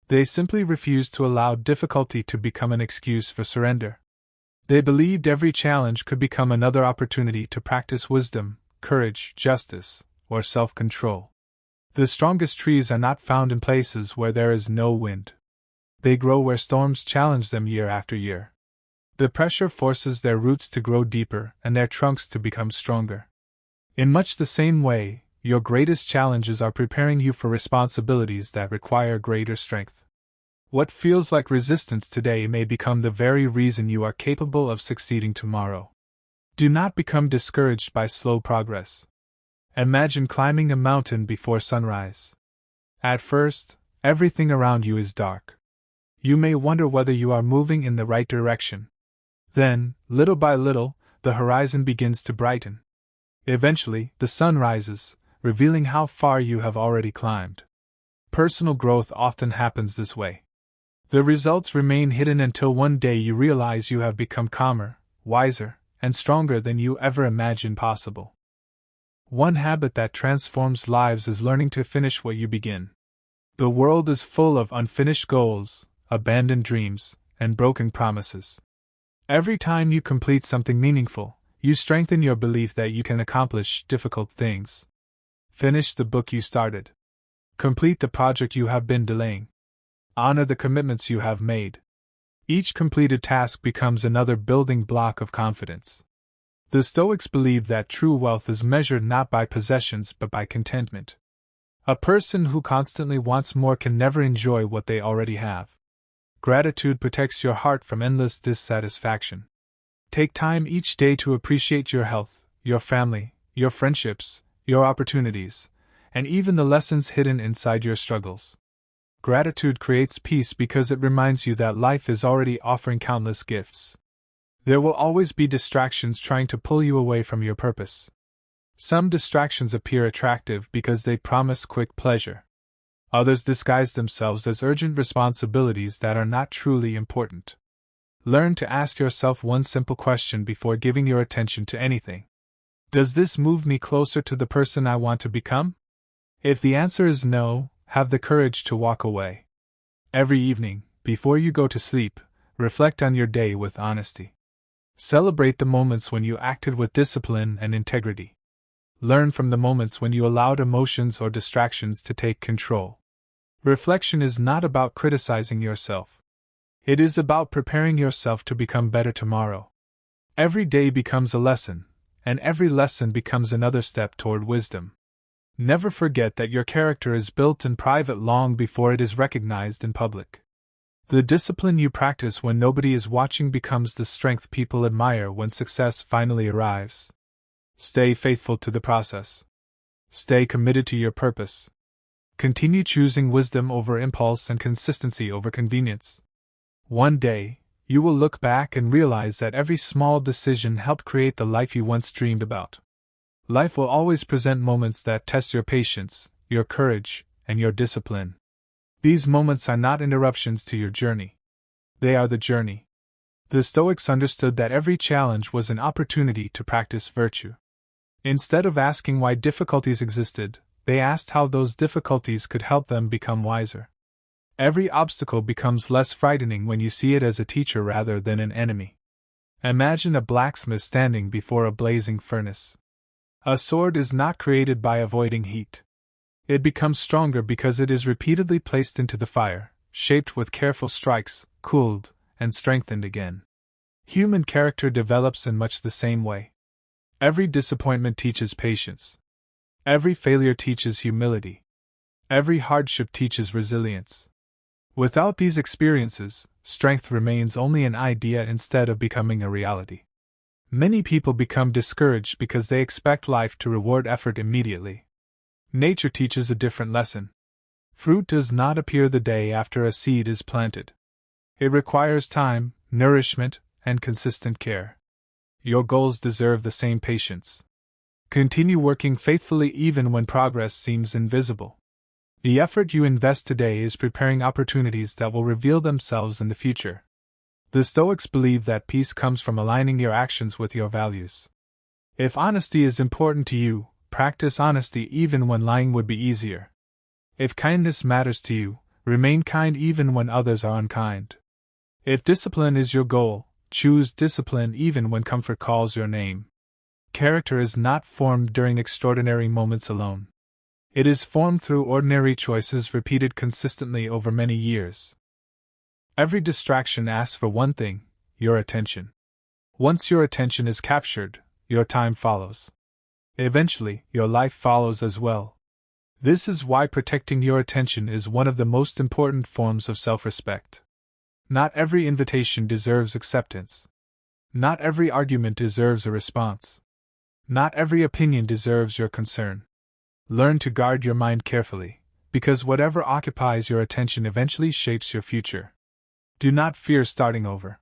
They simply refused to allow difficulty to become an excuse for surrender. They believed every challenge could become another opportunity to practice wisdom, courage, justice, or self-control. The strongest trees are not found in places where there is no wind. They grow where storms challenge them year after year. The pressure forces their roots to grow deeper and their trunks to become stronger. In much the same way, your greatest challenges are preparing you for responsibilities that require greater strength. What feels like resistance today may become the very reason you are capable of succeeding tomorrow. Do not become discouraged by slow progress. Imagine climbing a mountain before sunrise. At first, everything around you is dark. You may wonder whether you are moving in the right direction. Then, little by little, the horizon begins to brighten. Eventually, the sun rises, revealing how far you have already climbed. Personal growth often happens this way. The results remain hidden until one day you realize you have become calmer, wiser, and stronger than you ever imagined possible. One habit that transforms lives is learning to finish what you begin. The world is full of unfinished goals, abandoned dreams, and broken promises. Every time you complete something meaningful, you strengthen your belief that you can accomplish difficult things. Finish the book you started. Complete the project you have been delaying. Honor the commitments you have made. Each completed task becomes another building block of confidence. The Stoics believe that true wealth is measured not by possessions but by contentment. A person who constantly wants more can never enjoy what they already have. Gratitude protects your heart from endless dissatisfaction. Take time each day to appreciate your health, your family, your friendships, your opportunities, and even the lessons hidden inside your struggles. Gratitude creates peace because it reminds you that life is already offering countless gifts. There will always be distractions trying to pull you away from your purpose. Some distractions appear attractive because they promise quick pleasure. Others disguise themselves as urgent responsibilities that are not truly important. Learn to ask yourself one simple question before giving your attention to anything. Does this move me closer to the person I want to become? If the answer is no, have the courage to walk away. Every evening, before you go to sleep, reflect on your day with honesty. Celebrate the moments when you acted with discipline and integrity. Learn from the moments when you allowed emotions or distractions to take control. Reflection is not about criticizing yourself. It is about preparing yourself to become better tomorrow. Every day becomes a lesson, and every lesson becomes another step toward wisdom. Never forget that your character is built in private long before it is recognized in public. The discipline you practice when nobody is watching becomes the strength people admire when success finally arrives. Stay faithful to the process. Stay committed to your purpose. Continue choosing wisdom over impulse and consistency over convenience. One day, you will look back and realize that every small decision helped create the life you once dreamed about. Life will always present moments that test your patience, your courage, and your discipline. These moments are not interruptions to your journey. They are the journey. The Stoics understood that every challenge was an opportunity to practice virtue. Instead of asking why difficulties existed, they asked how those difficulties could help them become wiser. Every obstacle becomes less frightening when you see it as a teacher rather than an enemy. Imagine a blacksmith standing before a blazing furnace. A sword is not created by avoiding heat. It becomes stronger because it is repeatedly placed into the fire, shaped with careful strikes, cooled, and strengthened again. Human character develops in much the same way. Every disappointment teaches patience. Every failure teaches humility. Every hardship teaches resilience. Without these experiences, strength remains only an idea instead of becoming a reality. Many people become discouraged because they expect life to reward effort immediately. Nature teaches a different lesson. Fruit does not appear the day after a seed is planted. It requires time, nourishment, and consistent care. Your goals deserve the same patience. Continue working faithfully even when progress seems invisible. The effort you invest today is preparing opportunities that will reveal themselves in the future. The Stoics believe that peace comes from aligning your actions with your values. If honesty is important to you, practice honesty even when lying would be easier. If kindness matters to you, remain kind even when others are unkind. If discipline is your goal, choose discipline even when comfort calls your name. Character is not formed during extraordinary moments alone. It is formed through ordinary choices repeated consistently over many years. Every distraction asks for one thing: your attention. Once your attention is captured, your time follows. Eventually, your life follows as well. This is why protecting your attention is one of the most important forms of self-respect. Not every invitation deserves acceptance. Not every argument deserves a response. Not every opinion deserves your concern. Learn to guard your mind carefully, because whatever occupies your attention eventually shapes your future. Do not fear starting over.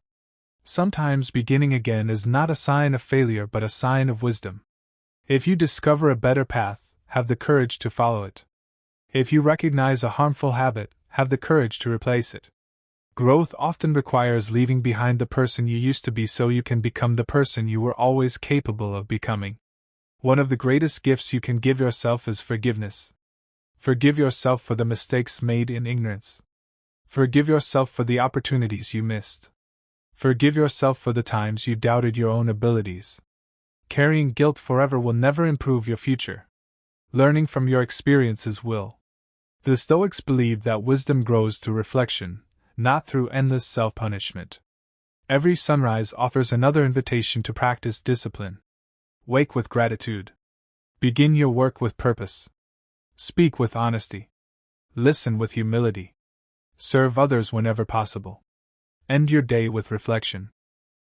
Sometimes beginning again is not a sign of failure but a sign of wisdom. If you discover a better path, have the courage to follow it. If you recognize a harmful habit, have the courage to replace it. Growth often requires leaving behind the person you used to be so you can become the person you were always capable of becoming. One of the greatest gifts you can give yourself is forgiveness. Forgive yourself for the mistakes made in ignorance. Forgive yourself for the opportunities you missed. Forgive yourself for the times you doubted your own abilities. Carrying guilt forever will never improve your future. Learning from your experiences will. The Stoics believed that wisdom grows through reflection, not through endless self-punishment. Every sunrise offers another invitation to practice discipline. Wake with gratitude. Begin your work with purpose. Speak with honesty. Listen with humility. Serve others whenever possible. End your day with reflection.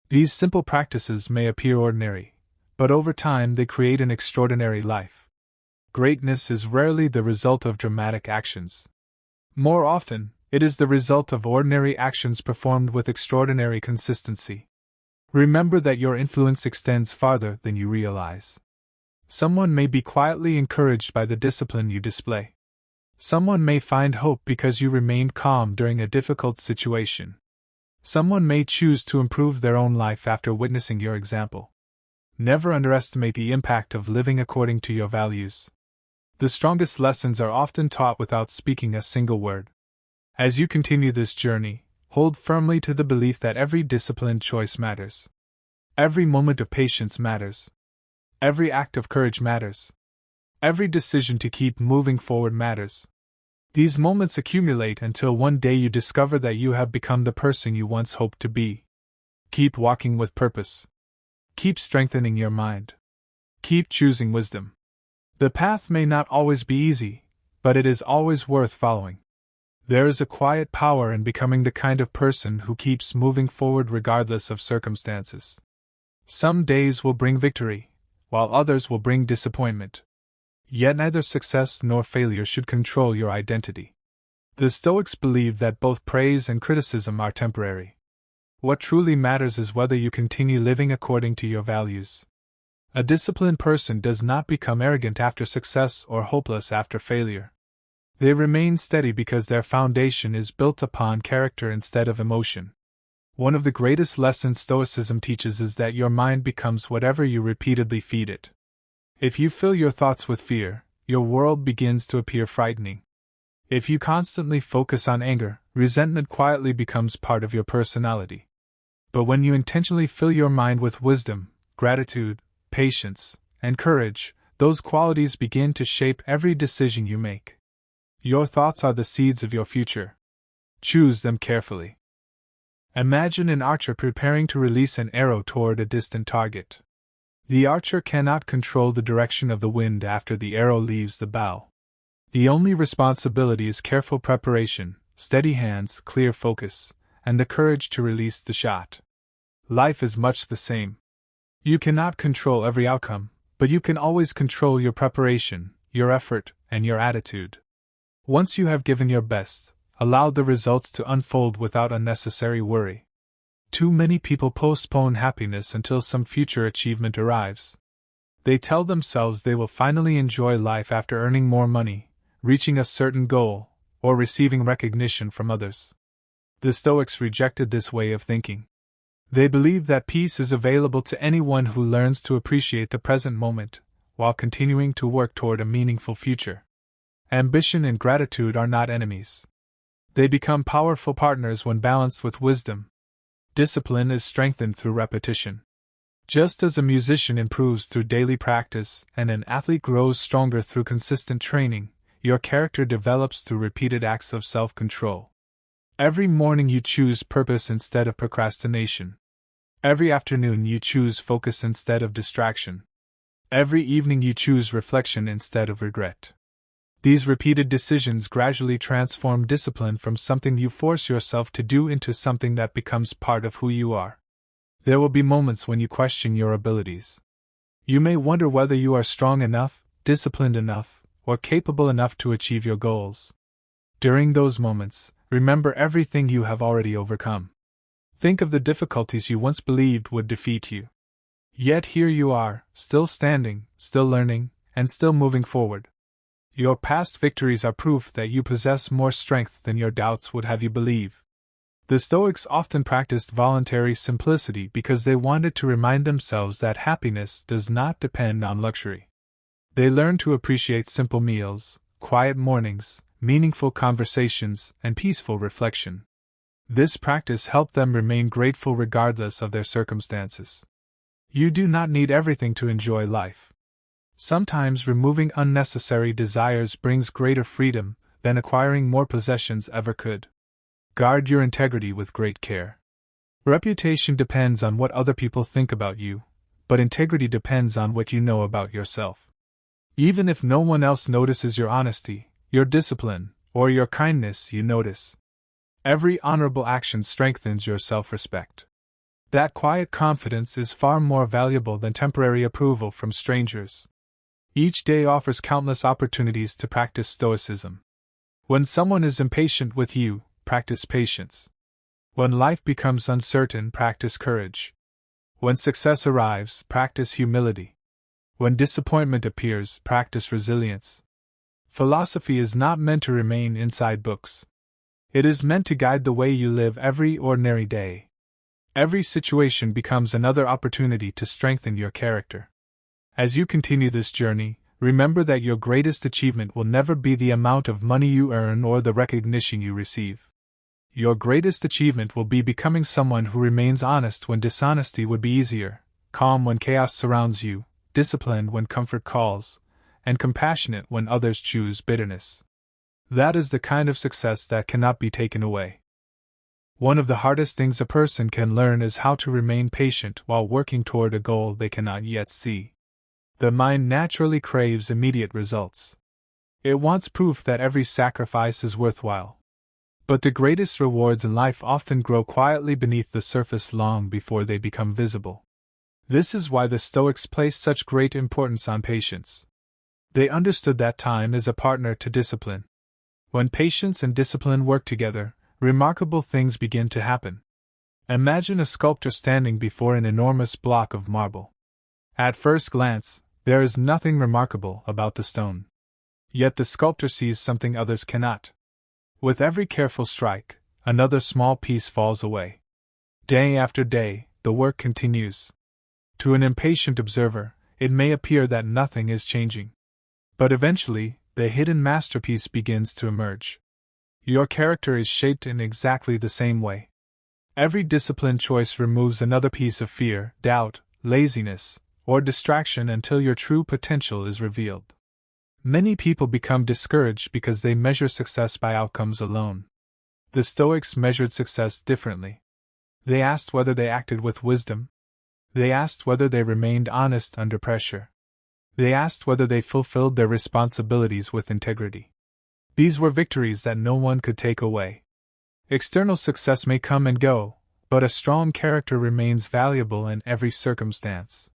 These simple practices may appear ordinary, but over time they create an extraordinary life. Greatness is rarely the result of dramatic actions. More often, it is the result of ordinary actions performed with extraordinary consistency. Remember that your influence extends farther than you realize. Someone may be quietly encouraged by the discipline you display. Someone may find hope because you remain calm during a difficult situation. Someone may choose to improve their own life after witnessing your example. Never underestimate the impact of living according to your values. The strongest lessons are often taught without speaking a single word. As you continue this journey, hold firmly to the belief that every disciplined choice matters. Every moment of patience matters. Every act of courage matters. Every decision to keep moving forward matters. These moments accumulate until one day you discover that you have become the person you once hoped to be. Keep walking with purpose. Keep strengthening your mind. Keep choosing wisdom. The path may not always be easy, but it is always worth following. There is a quiet power in becoming the kind of person who keeps moving forward regardless of circumstances. Some days will bring victory, while others will bring disappointment. Yet neither success nor failure should control your identity. The Stoics believe that both praise and criticism are temporary. What truly matters is whether you continue living according to your values. A disciplined person does not become arrogant after success or hopeless after failure. They remain steady because their foundation is built upon character instead of emotion. One of the greatest lessons Stoicism teaches is that your mind becomes whatever you repeatedly feed it. If you fill your thoughts with fear, your world begins to appear frightening. If you constantly focus on anger, resentment quietly becomes part of your personality. But when you intentionally fill your mind with wisdom, gratitude, patience, and courage, those qualities begin to shape every decision you make. Your thoughts are the seeds of your future. Choose them carefully. Imagine an archer preparing to release an arrow toward a distant target. The archer cannot control the direction of the wind after the arrow leaves the bow. The only responsibility is careful preparation, steady hands, clear focus, and the courage to release the shot. Life is much the same. You cannot control every outcome, but you can always control your preparation, your effort, and your attitude. Once you have given your best, allow the results to unfold without unnecessary worry. Too many people postpone happiness until some future achievement arrives. They tell themselves they will finally enjoy life after earning more money, reaching a certain goal, or receiving recognition from others. The Stoics rejected this way of thinking. They believed that peace is available to anyone who learns to appreciate the present moment, while continuing to work toward a meaningful future. Ambition and gratitude are not enemies. They become powerful partners when balanced with wisdom. Discipline is strengthened through repetition. Just as a musician improves through daily practice and an athlete grows stronger through consistent training, your character develops through repeated acts of self-control. Every morning you choose purpose instead of procrastination. Every afternoon you choose focus instead of distraction. Every evening you choose reflection instead of regret. These repeated decisions gradually transform discipline from something you force yourself to do into something that becomes part of who you are. There will be moments when you question your abilities. You may wonder whether you are strong enough, disciplined enough, or capable enough to achieve your goals. During those moments, remember everything you have already overcome. Think of the difficulties you once believed would defeat you. Yet here you are, still standing, still learning, and still moving forward. Your past victories are proof that you possess more strength than your doubts would have you believe. The Stoics often practiced voluntary simplicity because they wanted to remind themselves that happiness does not depend on luxury. They learned to appreciate simple meals, quiet mornings, meaningful conversations, and peaceful reflection. This practice helped them remain grateful regardless of their circumstances. You do not need everything to enjoy life. Sometimes removing unnecessary desires brings greater freedom than acquiring more possessions ever could. Guard your integrity with great care. Reputation depends on what other people think about you, but integrity depends on what you know about yourself. Even if no one else notices your honesty, your discipline, or your kindness, you notice. Every honorable action strengthens your self-respect. That quiet confidence is far more valuable than temporary approval from strangers. Each day offers countless opportunities to practice stoicism. When someone is impatient with you, practice patience. When life becomes uncertain, practice courage. When success arrives, practice humility. When disappointment appears, practice resilience. Philosophy is not meant to remain inside books. It is meant to guide the way you live every ordinary day. Every situation becomes another opportunity to strengthen your character. As you continue this journey, remember that your greatest achievement will never be the amount of money you earn or the recognition you receive. Your greatest achievement will be becoming someone who remains honest when dishonesty would be easier, calm when chaos surrounds you, disciplined when comfort calls, and compassionate when others choose bitterness. That is the kind of success that cannot be taken away. One of the hardest things a person can learn is how to remain patient while working toward a goal they cannot yet see. The mind naturally craves immediate results. It wants proof that every sacrifice is worthwhile. But the greatest rewards in life often grow quietly beneath the surface long before they become visible. This is why the Stoics placed such great importance on patience. They understood that time is a partner to discipline. When patience and discipline work together, remarkable things begin to happen. Imagine a sculptor standing before an enormous block of marble. At first glance, there is nothing remarkable about the stone. Yet the sculptor sees something others cannot. With every careful strike, another small piece falls away. Day after day, the work continues. To an impatient observer, it may appear that nothing is changing. But eventually, the hidden masterpiece begins to emerge. Your character is shaped in exactly the same way. Every disciplined choice removes another piece of fear, doubt, laziness, or distraction until your true potential is revealed. Many people become discouraged because they measure success by outcomes alone. The Stoics measured success differently. They asked whether they acted with wisdom. They asked whether they remained honest under pressure. They asked whether they fulfilled their responsibilities with integrity. These were victories that no one could take away. External success may come and go, but a strong character remains valuable in every circumstance.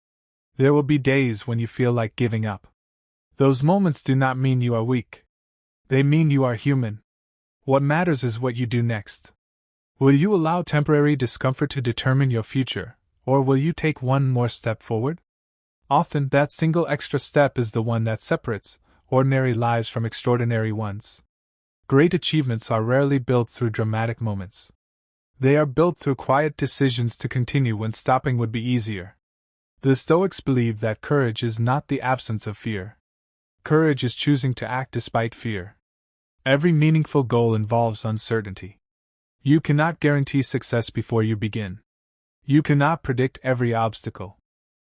There will be days when you feel like giving up. Those moments do not mean you are weak. They mean you are human. What matters is what you do next. Will you allow temporary discomfort to determine your future, or will you take one more step forward? Often, that single extra step is the one that separates ordinary lives from extraordinary ones. Great achievements are rarely built through dramatic moments. They are built through quiet decisions to continue when stopping would be easier. The Stoics believe that courage is not the absence of fear. Courage is choosing to act despite fear. Every meaningful goal involves uncertainty. You cannot guarantee success before you begin. You cannot predict every obstacle.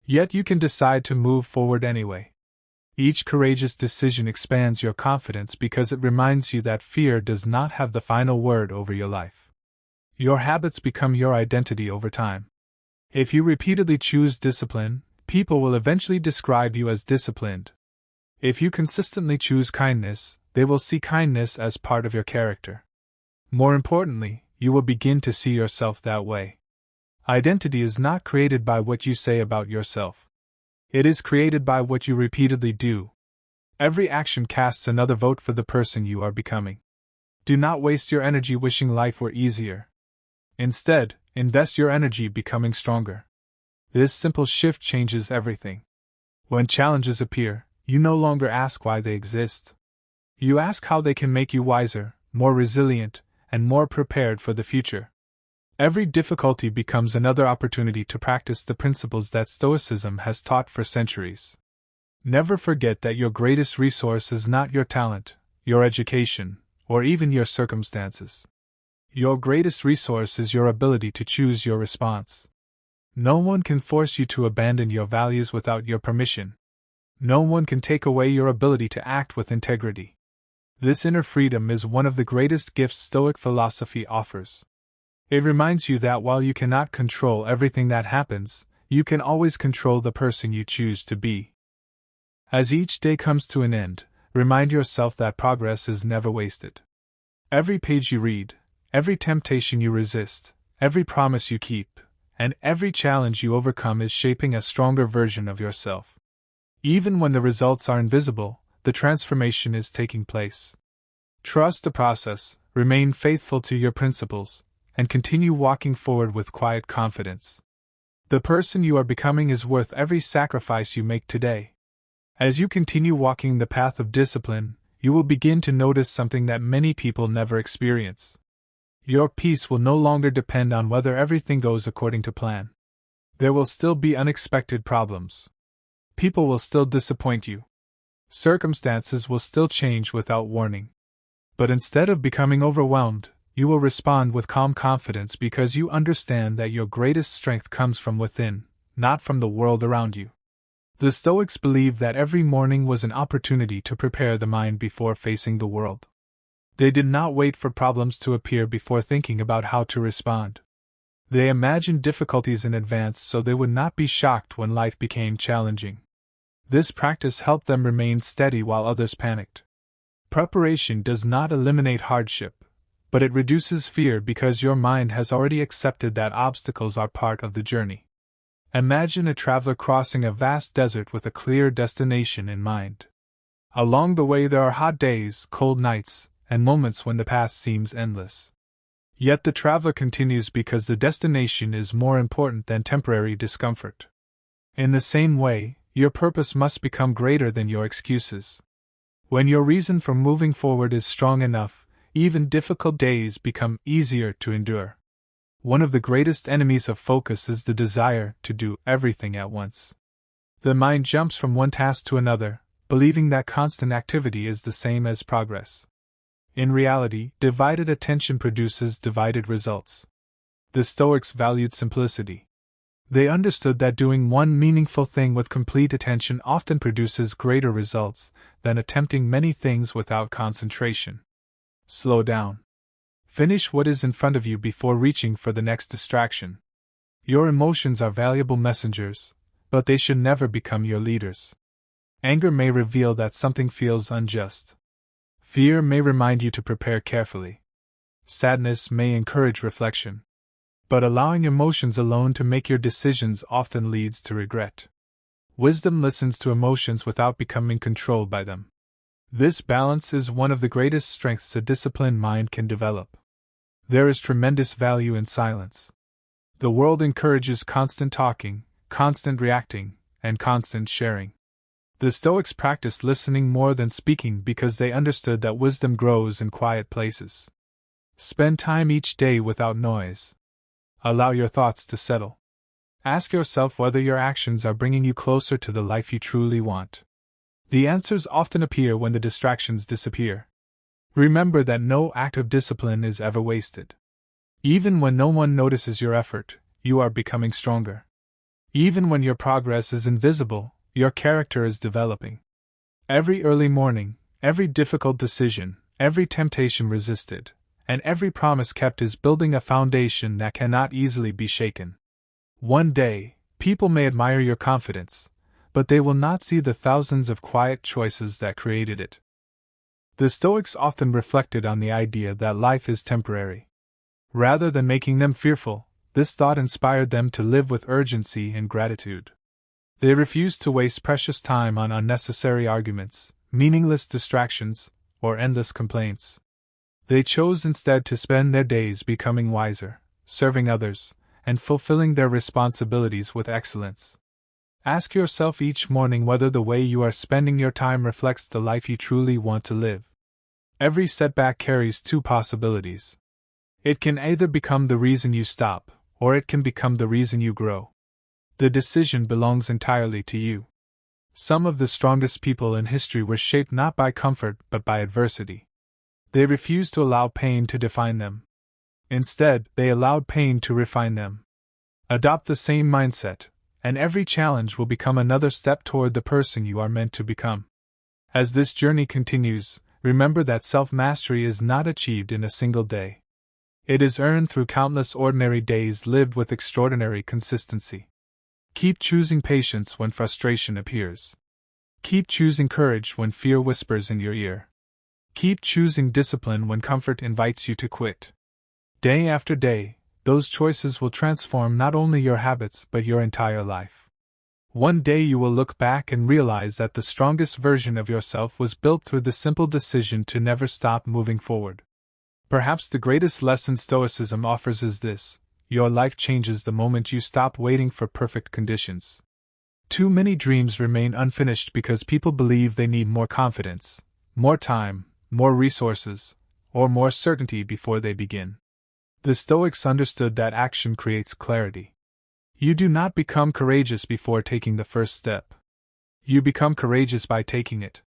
Yet you can decide to move forward anyway. Each courageous decision expands your confidence because it reminds you that fear does not have the final word over your life. Your habits become your identity over time. If you repeatedly choose discipline, people will eventually describe you as disciplined. If you consistently choose kindness, they will see kindness as part of your character. More importantly, you will begin to see yourself that way. Identity is not created by what you say about yourself. It is created by what you repeatedly do. Every action casts another vote for the person you are becoming. Do not waste your energy wishing life were easier. Instead, invest your energy becoming stronger. This simple shift changes everything. When challenges appear, you no longer ask why they exist. You ask how they can make you wiser, more resilient, and more prepared for the future. Every difficulty becomes another opportunity to practice the principles that Stoicism has taught for centuries. Never forget that your greatest resource is not your talent, your education, or even your circumstances. Your greatest resource is your ability to choose your response. No one can force you to abandon your values without your permission. No one can take away your ability to act with integrity. This inner freedom is one of the greatest gifts Stoic philosophy offers. It reminds you that while you cannot control everything that happens, you can always control the person you choose to be. As each day comes to an end, remind yourself that progress is never wasted. Every page you read, every temptation you resist, every promise you keep, and every challenge you overcome is shaping a stronger version of yourself. Even when the results are invisible, the transformation is taking place. Trust the process, remain faithful to your principles, and continue walking forward with quiet confidence. The person you are becoming is worth every sacrifice you make today. As you continue walking the path of discipline, you will begin to notice something that many people never experience. Your peace will no longer depend on whether everything goes according to plan. There will still be unexpected problems. People will still disappoint you. Circumstances will still change without warning. But instead of becoming overwhelmed, you will respond with calm confidence because you understand that your greatest strength comes from within, not from the world around you. The Stoics believed that every morning was an opportunity to prepare the mind before facing the world. They did not wait for problems to appear before thinking about how to respond. They imagined difficulties in advance so they would not be shocked when life became challenging. This practice helped them remain steady while others panicked. Preparation does not eliminate hardship, but it reduces fear because your mind has already accepted that obstacles are part of the journey. Imagine a traveler crossing a vast desert with a clear destination in mind. Along the way there are hot days, cold nights, and moments when the path seems endless. Yet the traveler continues because the destination is more important than temporary discomfort. In the same way, your purpose must become greater than your excuses. When your reason for moving forward is strong enough, even difficult days become easier to endure. One of the greatest enemies of focus is the desire to do everything at once. The mind jumps from one task to another, believing that constant activity is the same as progress. In reality, divided attention produces divided results. The Stoics valued simplicity. They understood that doing one meaningful thing with complete attention often produces greater results than attempting many things without concentration. Slow down. Finish what is in front of you before reaching for the next distraction. Your emotions are valuable messengers, but they should never become your leaders. Anger may reveal that something feels unjust. Fear may remind you to prepare carefully. Sadness may encourage reflection. But allowing emotions alone to make your decisions often leads to regret. Wisdom listens to emotions without becoming controlled by them. This balance is one of the greatest strengths a disciplined mind can develop. There is tremendous value in silence. The world encourages constant talking, constant reacting, and constant sharing. The Stoics practiced listening more than speaking because they understood that wisdom grows in quiet places. Spend time each day without noise. Allow your thoughts to settle. Ask yourself whether your actions are bringing you closer to the life you truly want. The answers often appear when the distractions disappear. Remember that no act of discipline is ever wasted. Even when no one notices your effort, you are becoming stronger. Even when your progress is invisible, your character is developing. Every early morning, every difficult decision, every temptation resisted, and every promise kept is building a foundation that cannot easily be shaken. One day, people may admire your confidence, but they will not see the thousands of quiet choices that created it. The Stoics often reflected on the idea that life is temporary. Rather than making them fearful, this thought inspired them to live with urgency and gratitude. They refused to waste precious time on unnecessary arguments, meaningless distractions, or endless complaints. They chose instead to spend their days becoming wiser, serving others, and fulfilling their responsibilities with excellence. Ask yourself each morning whether the way you are spending your time reflects the life you truly want to live. Every setback carries two possibilities. It can either become the reason you stop, or it can become the reason you grow. The decision belongs entirely to you. Some of the strongest people in history were shaped not by comfort but by adversity. They refused to allow pain to define them. Instead, they allowed pain to refine them. Adopt the same mindset, and every challenge will become another step toward the person you are meant to become. As this journey continues, remember that self-mastery is not achieved in a single day. It is earned through countless ordinary days lived with extraordinary consistency. Keep choosing patience when frustration appears. Keep choosing courage when fear whispers in your ear. Keep choosing discipline when comfort invites you to quit. Day after day, those choices will transform not only your habits but your entire life. One day you will look back and realize that the strongest version of yourself was built through the simple decision to never stop moving forward. Perhaps the greatest lesson Stoicism offers is this: your life changes the moment you stop waiting for perfect conditions. Too many dreams remain unfinished because people believe they need more confidence, more time, more resources, or more certainty before they begin. The Stoics understood that action creates clarity. You do not become courageous before taking the first step. You become courageous by taking it.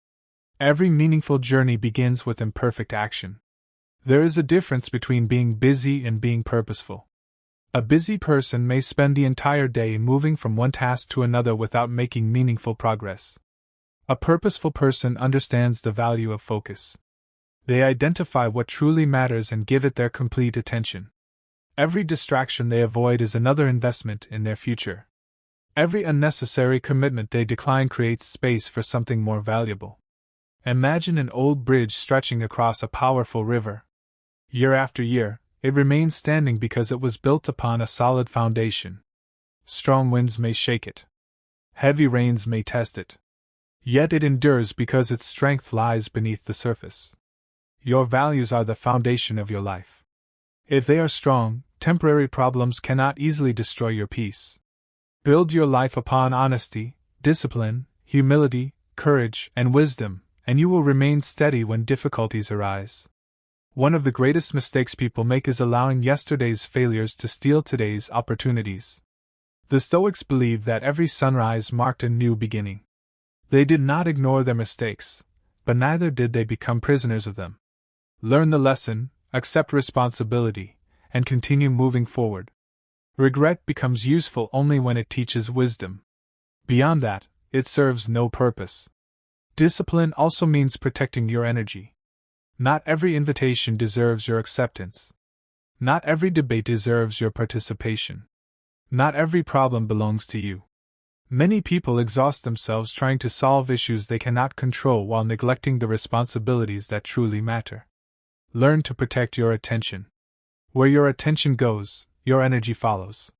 Every meaningful journey begins with imperfect action. There is a difference between being busy and being purposeful. A busy person may spend the entire day moving from one task to another without making meaningful progress. A purposeful person understands the value of focus. They identify what truly matters and give it their complete attention. Every distraction they avoid is another investment in their future. Every unnecessary commitment they decline creates space for something more valuable. Imagine an old bridge stretching across a powerful river. Year after year, it remains standing because it was built upon a solid foundation. Strong winds may shake it. Heavy rains may test it. Yet it endures because its strength lies beneath the surface. Your values are the foundation of your life. If they are strong, temporary problems cannot easily destroy your peace. Build your life upon honesty, discipline, humility, courage, and wisdom, and you will remain steady when difficulties arise. One of the greatest mistakes people make is allowing yesterday's failures to steal today's opportunities. The Stoics believed that every sunrise marked a new beginning. They did not ignore their mistakes, but neither did they become prisoners of them. Learn the lesson, accept responsibility, and continue moving forward. Regret becomes useful only when it teaches wisdom. Beyond that, it serves no purpose. Discipline also means protecting your energy. Not every invitation deserves your acceptance. Not every debate deserves your participation. Not every problem belongs to you. Many people exhaust themselves trying to solve issues they cannot control while neglecting the responsibilities that truly matter. Learn to protect your attention. Where your attention goes, your energy follows.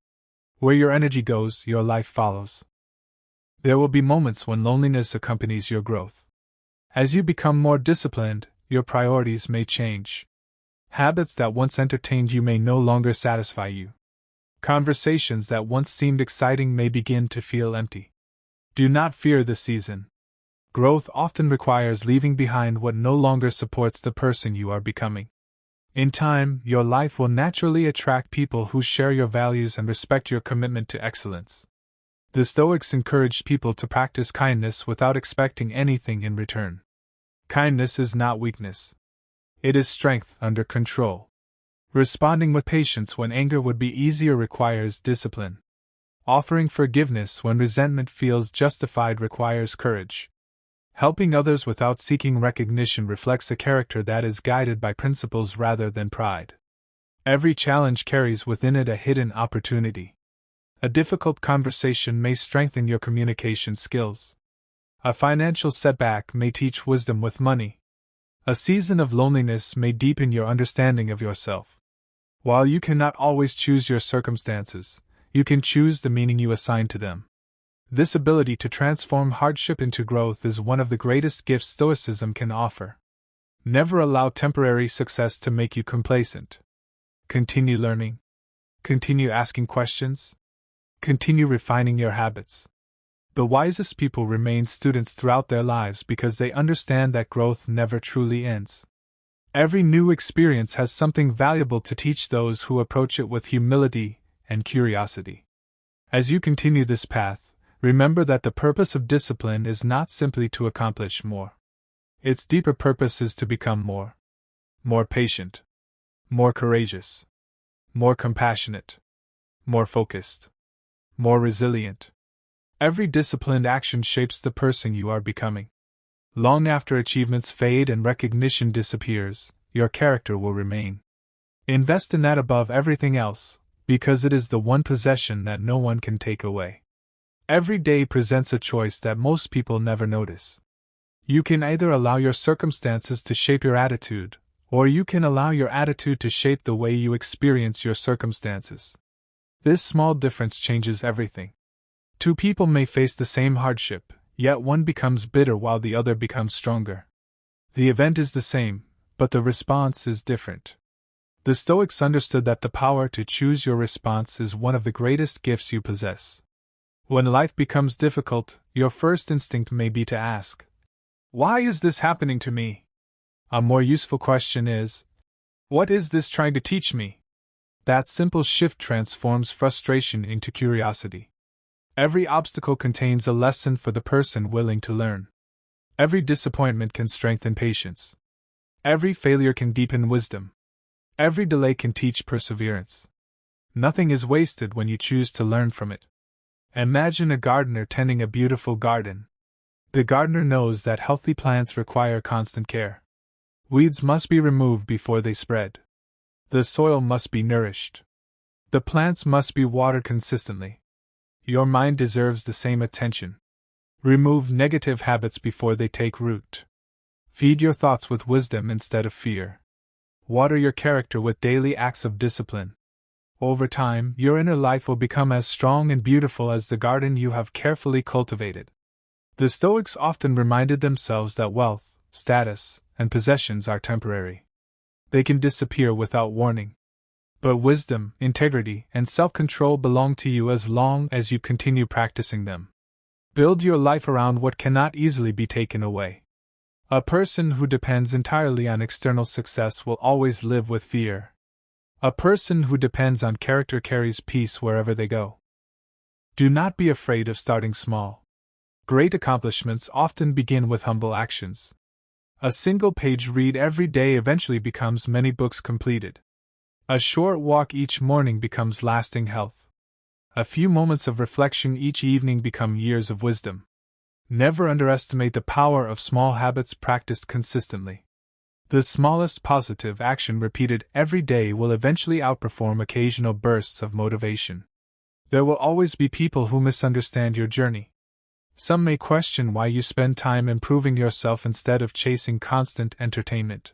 Where your energy goes, your life follows. There will be moments when loneliness accompanies your growth. As you become more disciplined, your priorities may change. Habits that once entertained you may no longer satisfy you. Conversations that once seemed exciting may begin to feel empty. Do not fear the season. Growth often requires leaving behind what no longer supports the person you are becoming. In time, your life will naturally attract people who share your values and respect your commitment to excellence. The Stoics encouraged people to practice kindness without expecting anything in return. Kindness is not weakness. It is strength under control. Responding with patience when anger would be easier requires discipline. Offering forgiveness when resentment feels justified requires courage. Helping others without seeking recognition reflects a character that is guided by principles rather than pride. Every challenge carries within it a hidden opportunity. A difficult conversation may strengthen your communication skills. A financial setback may teach wisdom with money. A season of loneliness may deepen your understanding of yourself. While you cannot always choose your circumstances, you can choose the meaning you assign to them. This ability to transform hardship into growth is one of the greatest gifts Stoicism can offer. Never allow temporary success to make you complacent. Continue learning. Continue asking questions. Continue refining your habits. The wisest people remain students throughout their lives because they understand that growth never truly ends. Every new experience has something valuable to teach those who approach it with humility and curiosity. As you continue this path, remember that the purpose of discipline is not simply to accomplish more. Its deeper purpose is to become more patient, more courageous, more compassionate, more focused, more resilient. Every disciplined action shapes the person you are becoming. Long after achievements fade and recognition disappears, your character will remain. Invest in that above everything else, because it is the one possession that no one can take away. Every day presents a choice that most people never notice. You can either allow your circumstances to shape your attitude, or you can allow your attitude to shape the way you experience your circumstances. This small difference changes everything. Two people may face the same hardship, yet one becomes bitter while the other becomes stronger. The event is the same, but the response is different. The Stoics understood that the power to choose your response is one of the greatest gifts you possess. When life becomes difficult, your first instinct may be to ask, "Why is this happening to me?" A more useful question is, "What is this trying to teach me?" That simple shift transforms frustration into curiosity. Every obstacle contains a lesson for the person willing to learn. Every disappointment can strengthen patience. Every failure can deepen wisdom. Every delay can teach perseverance. Nothing is wasted when you choose to learn from it. Imagine a gardener tending a beautiful garden. The gardener knows that healthy plants require constant care. Weeds must be removed before they spread. The soil must be nourished. The plants must be watered consistently. Your mind deserves the same attention. Remove negative habits before they take root. Feed your thoughts with wisdom instead of fear. Water your character with daily acts of discipline. Over time, your inner life will become as strong and beautiful as the garden you have carefully cultivated. The Stoics often reminded themselves that wealth, status, and possessions are temporary. They can disappear without warning. But wisdom, integrity, and self-control belong to you as long as you continue practicing them. Build your life around what cannot easily be taken away. A person who depends entirely on external success will always live with fear. A person who depends on character carries peace wherever they go. Do not be afraid of starting small. Great accomplishments often begin with humble actions. A single page read every day eventually becomes many books completed. A short walk each morning becomes lasting health. A few moments of reflection each evening become years of wisdom. Never underestimate the power of small habits practiced consistently. The smallest positive action repeated every day will eventually outperform occasional bursts of motivation. There will always be people who misunderstand your journey. Some may question why you spend time improving yourself instead of chasing constant entertainment.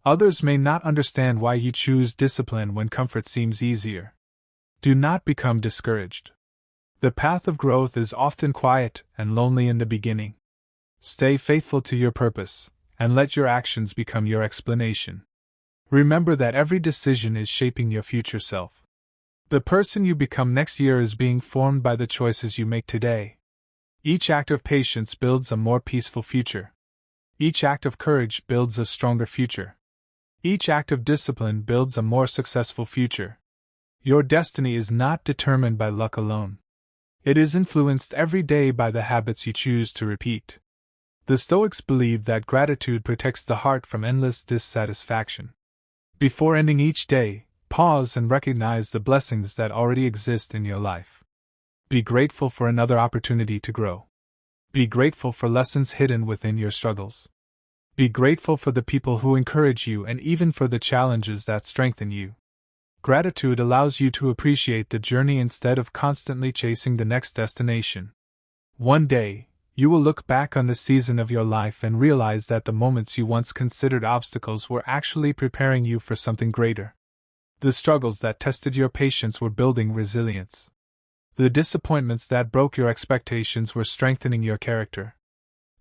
Others may not understand why you choose discipline when comfort seems easier. Do not become discouraged. The path of growth is often quiet and lonely in the beginning. Stay faithful to your purpose, and let your actions become your explanation. Remember that every decision is shaping your future self. The person you become next year is being formed by the choices you make today. Each act of patience builds a more peaceful future. Each act of courage builds a stronger future. Each act of discipline builds a more successful future. Your destiny is not determined by luck alone. It is influenced every day by the habits you choose to repeat. The Stoics believed that gratitude protects the heart from endless dissatisfaction. Before ending each day, pause and recognize the blessings that already exist in your life. Be grateful for another opportunity to grow. Be grateful for lessons hidden within your struggles. Be grateful for the people who encourage you and even for the challenges that strengthen you. Gratitude allows you to appreciate the journey instead of constantly chasing the next destination. One day, you will look back on the season of your life and realize that the moments you once considered obstacles were actually preparing you for something greater. The struggles that tested your patience were building resilience. The disappointments that broke your expectations were strengthening your character.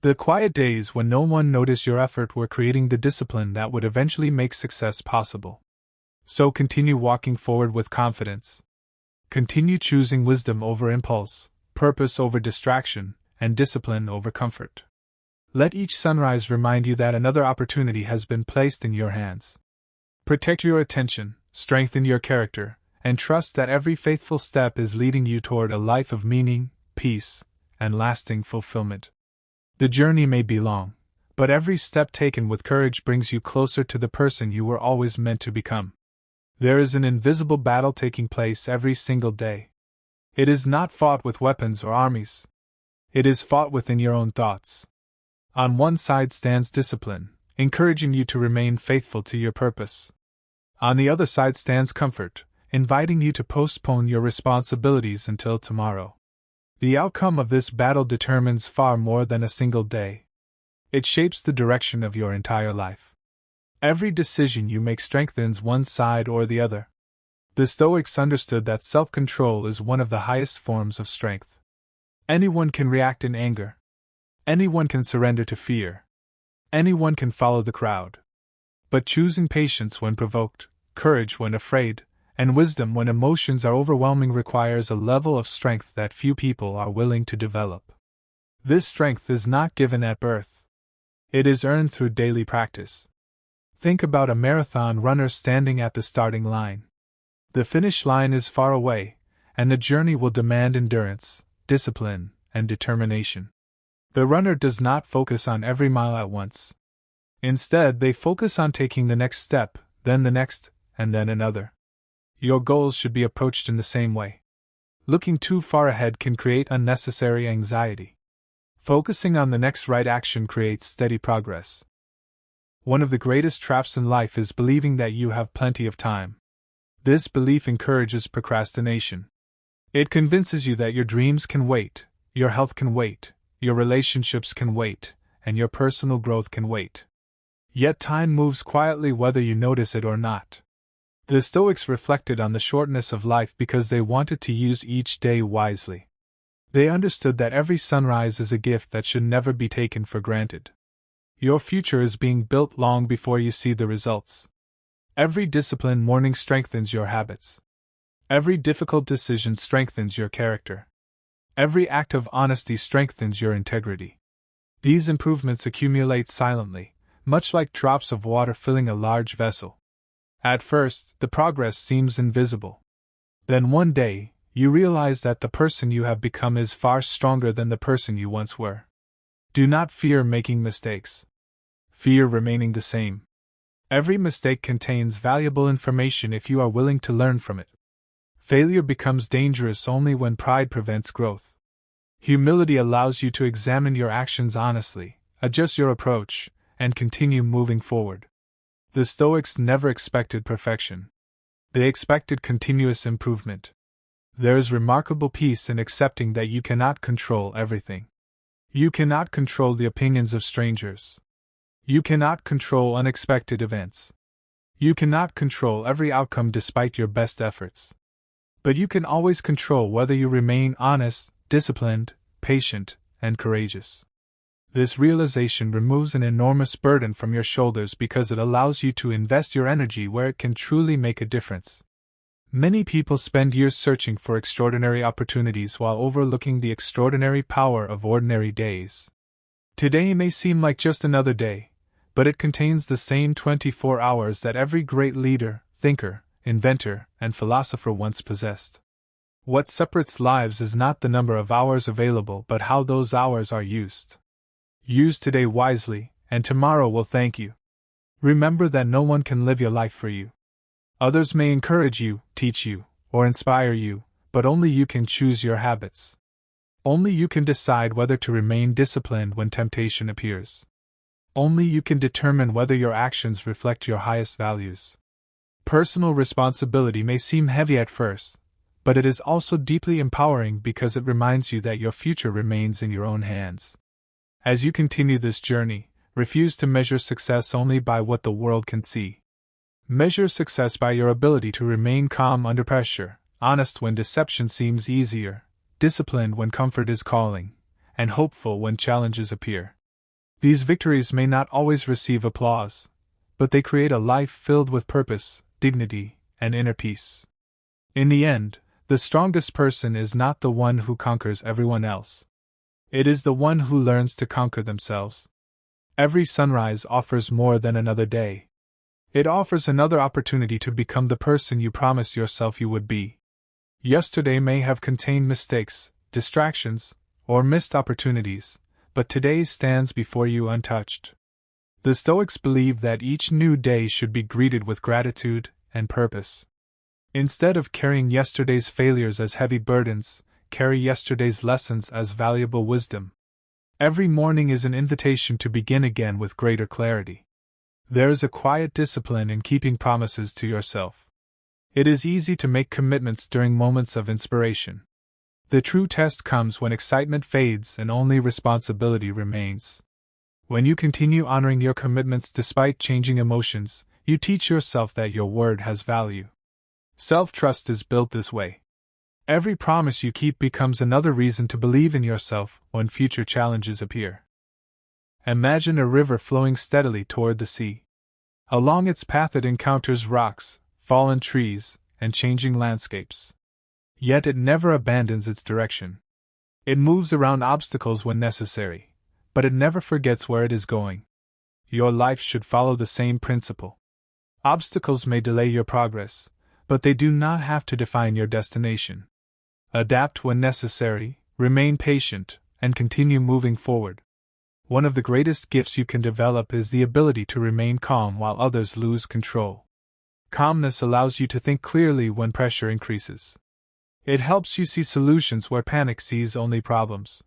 The quiet days when no one noticed your effort were creating the discipline that would eventually make success possible. So continue walking forward with confidence. Continue choosing wisdom over impulse, purpose over distraction, and discipline over comfort. Let each sunrise remind you that another opportunity has been placed in your hands. Protect your attention, strengthen your character, and trust that every faithful step is leading you toward a life of meaning, peace, and lasting fulfillment. The journey may be long, but every step taken with courage brings you closer to the person you were always meant to become. There is an invisible battle taking place every single day. It is not fought with weapons or armies. It is fought within your own thoughts. On one side stands discipline, encouraging you to remain faithful to your purpose. On the other side stands comfort, inviting you to postpone your responsibilities until tomorrow. The outcome of this battle determines far more than a single day. It shapes the direction of your entire life. Every decision you make strengthens one side or the other. The Stoics understood that self-control is one of the highest forms of strength. Anyone can react in anger. Anyone can surrender to fear. Anyone can follow the crowd. But choosing patience when provoked, courage when afraid, and wisdom when emotions are overwhelming requires a level of strength that few people are willing to develop. This strength is not given at birth. It is earned through daily practice. Think about a marathon runner standing at the starting line. The finish line is far away, and the journey will demand endurance, discipline, and determination. The runner does not focus on every mile at once. Instead, they focus on taking the next step, then the next, and then another. Your goals should be approached in the same way. Looking too far ahead can create unnecessary anxiety. Focusing on the next right action creates steady progress. One of the greatest traps in life is believing that you have plenty of time. This belief encourages procrastination. It convinces you that your dreams can wait, your health can wait, your relationships can wait, and your personal growth can wait. Yet time moves quietly whether you notice it or not. The Stoics reflected on the shortness of life because they wanted to use each day wisely. They understood that every sunrise is a gift that should never be taken for granted. Your future is being built long before you see the results. Every disciplined morning strengthens your habits. Every difficult decision strengthens your character. Every act of honesty strengthens your integrity. These improvements accumulate silently, much like drops of water filling a large vessel. At first, the progress seems invisible. Then one day, you realize that the person you have become is far stronger than the person you once were. Do not fear making mistakes. Fear remaining the same. Every mistake contains valuable information if you are willing to learn from it. Failure becomes dangerous only when pride prevents growth. Humility allows you to examine your actions honestly, adjust your approach, and continue moving forward. The Stoics never expected perfection. They expected continuous improvement. There is remarkable peace in accepting that you cannot control everything. You cannot control the opinions of strangers. You cannot control unexpected events. You cannot control every outcome despite your best efforts. But you can always control whether you remain honest, disciplined, patient, and courageous. This realization removes an enormous burden from your shoulders because it allows you to invest your energy where it can truly make a difference. Many people spend years searching for extraordinary opportunities while overlooking the extraordinary power of ordinary days. Today may seem like just another day, but it contains the same 24 hours that every great leader, thinker, inventor, and philosopher once possessed. What separates lives is not the number of hours available but how those hours are used. Use today wisely, and tomorrow will thank you. Remember that no one can live your life for you. Others may encourage you, teach you, or inspire you, but only you can choose your habits. Only you can decide whether to remain disciplined when temptation appears. Only you can determine whether your actions reflect your highest values. Personal responsibility may seem heavy at first, but it is also deeply empowering because it reminds you that your future remains in your own hands. As you continue this journey, refuse to measure success only by what the world can see. Measure success by your ability to remain calm under pressure, honest when deception seems easier, disciplined when comfort is calling, and hopeful when challenges appear. These victories may not always receive applause, but they create a life filled with purpose, dignity, and inner peace. In the end, the strongest person is not the one who conquers everyone else. It is the one who learns to conquer themselves. Every sunrise offers more than another day. It offers another opportunity to become the person you promised yourself you would be. Yesterday may have contained mistakes, distractions, or missed opportunities, but today stands before you untouched. The Stoics believe that each new day should be greeted with gratitude, and purpose. Instead of carrying yesterday's failures as heavy burdens, carry yesterday's lessons as valuable wisdom. Every morning is an invitation to begin again with greater clarity. There is a quiet discipline in keeping promises to yourself. It is easy to make commitments during moments of inspiration. The true test comes when excitement fades and only responsibility remains. When you continue honoring your commitments despite changing emotions, you teach yourself that your word has value. Self-trust is built this way. Every promise you keep becomes another reason to believe in yourself when future challenges appear. Imagine a river flowing steadily toward the sea. Along its path it encounters rocks, fallen trees, and changing landscapes. Yet it never abandons its direction. It moves around obstacles when necessary, but it never forgets where it is going. Your life should follow the same principle. Obstacles may delay your progress, but they do not have to define your destination. Adapt when necessary, remain patient, and continue moving forward. One of the greatest gifts you can develop is the ability to remain calm while others lose control. Calmness allows you to think clearly when pressure increases. It helps you see solutions where panic sees only problems.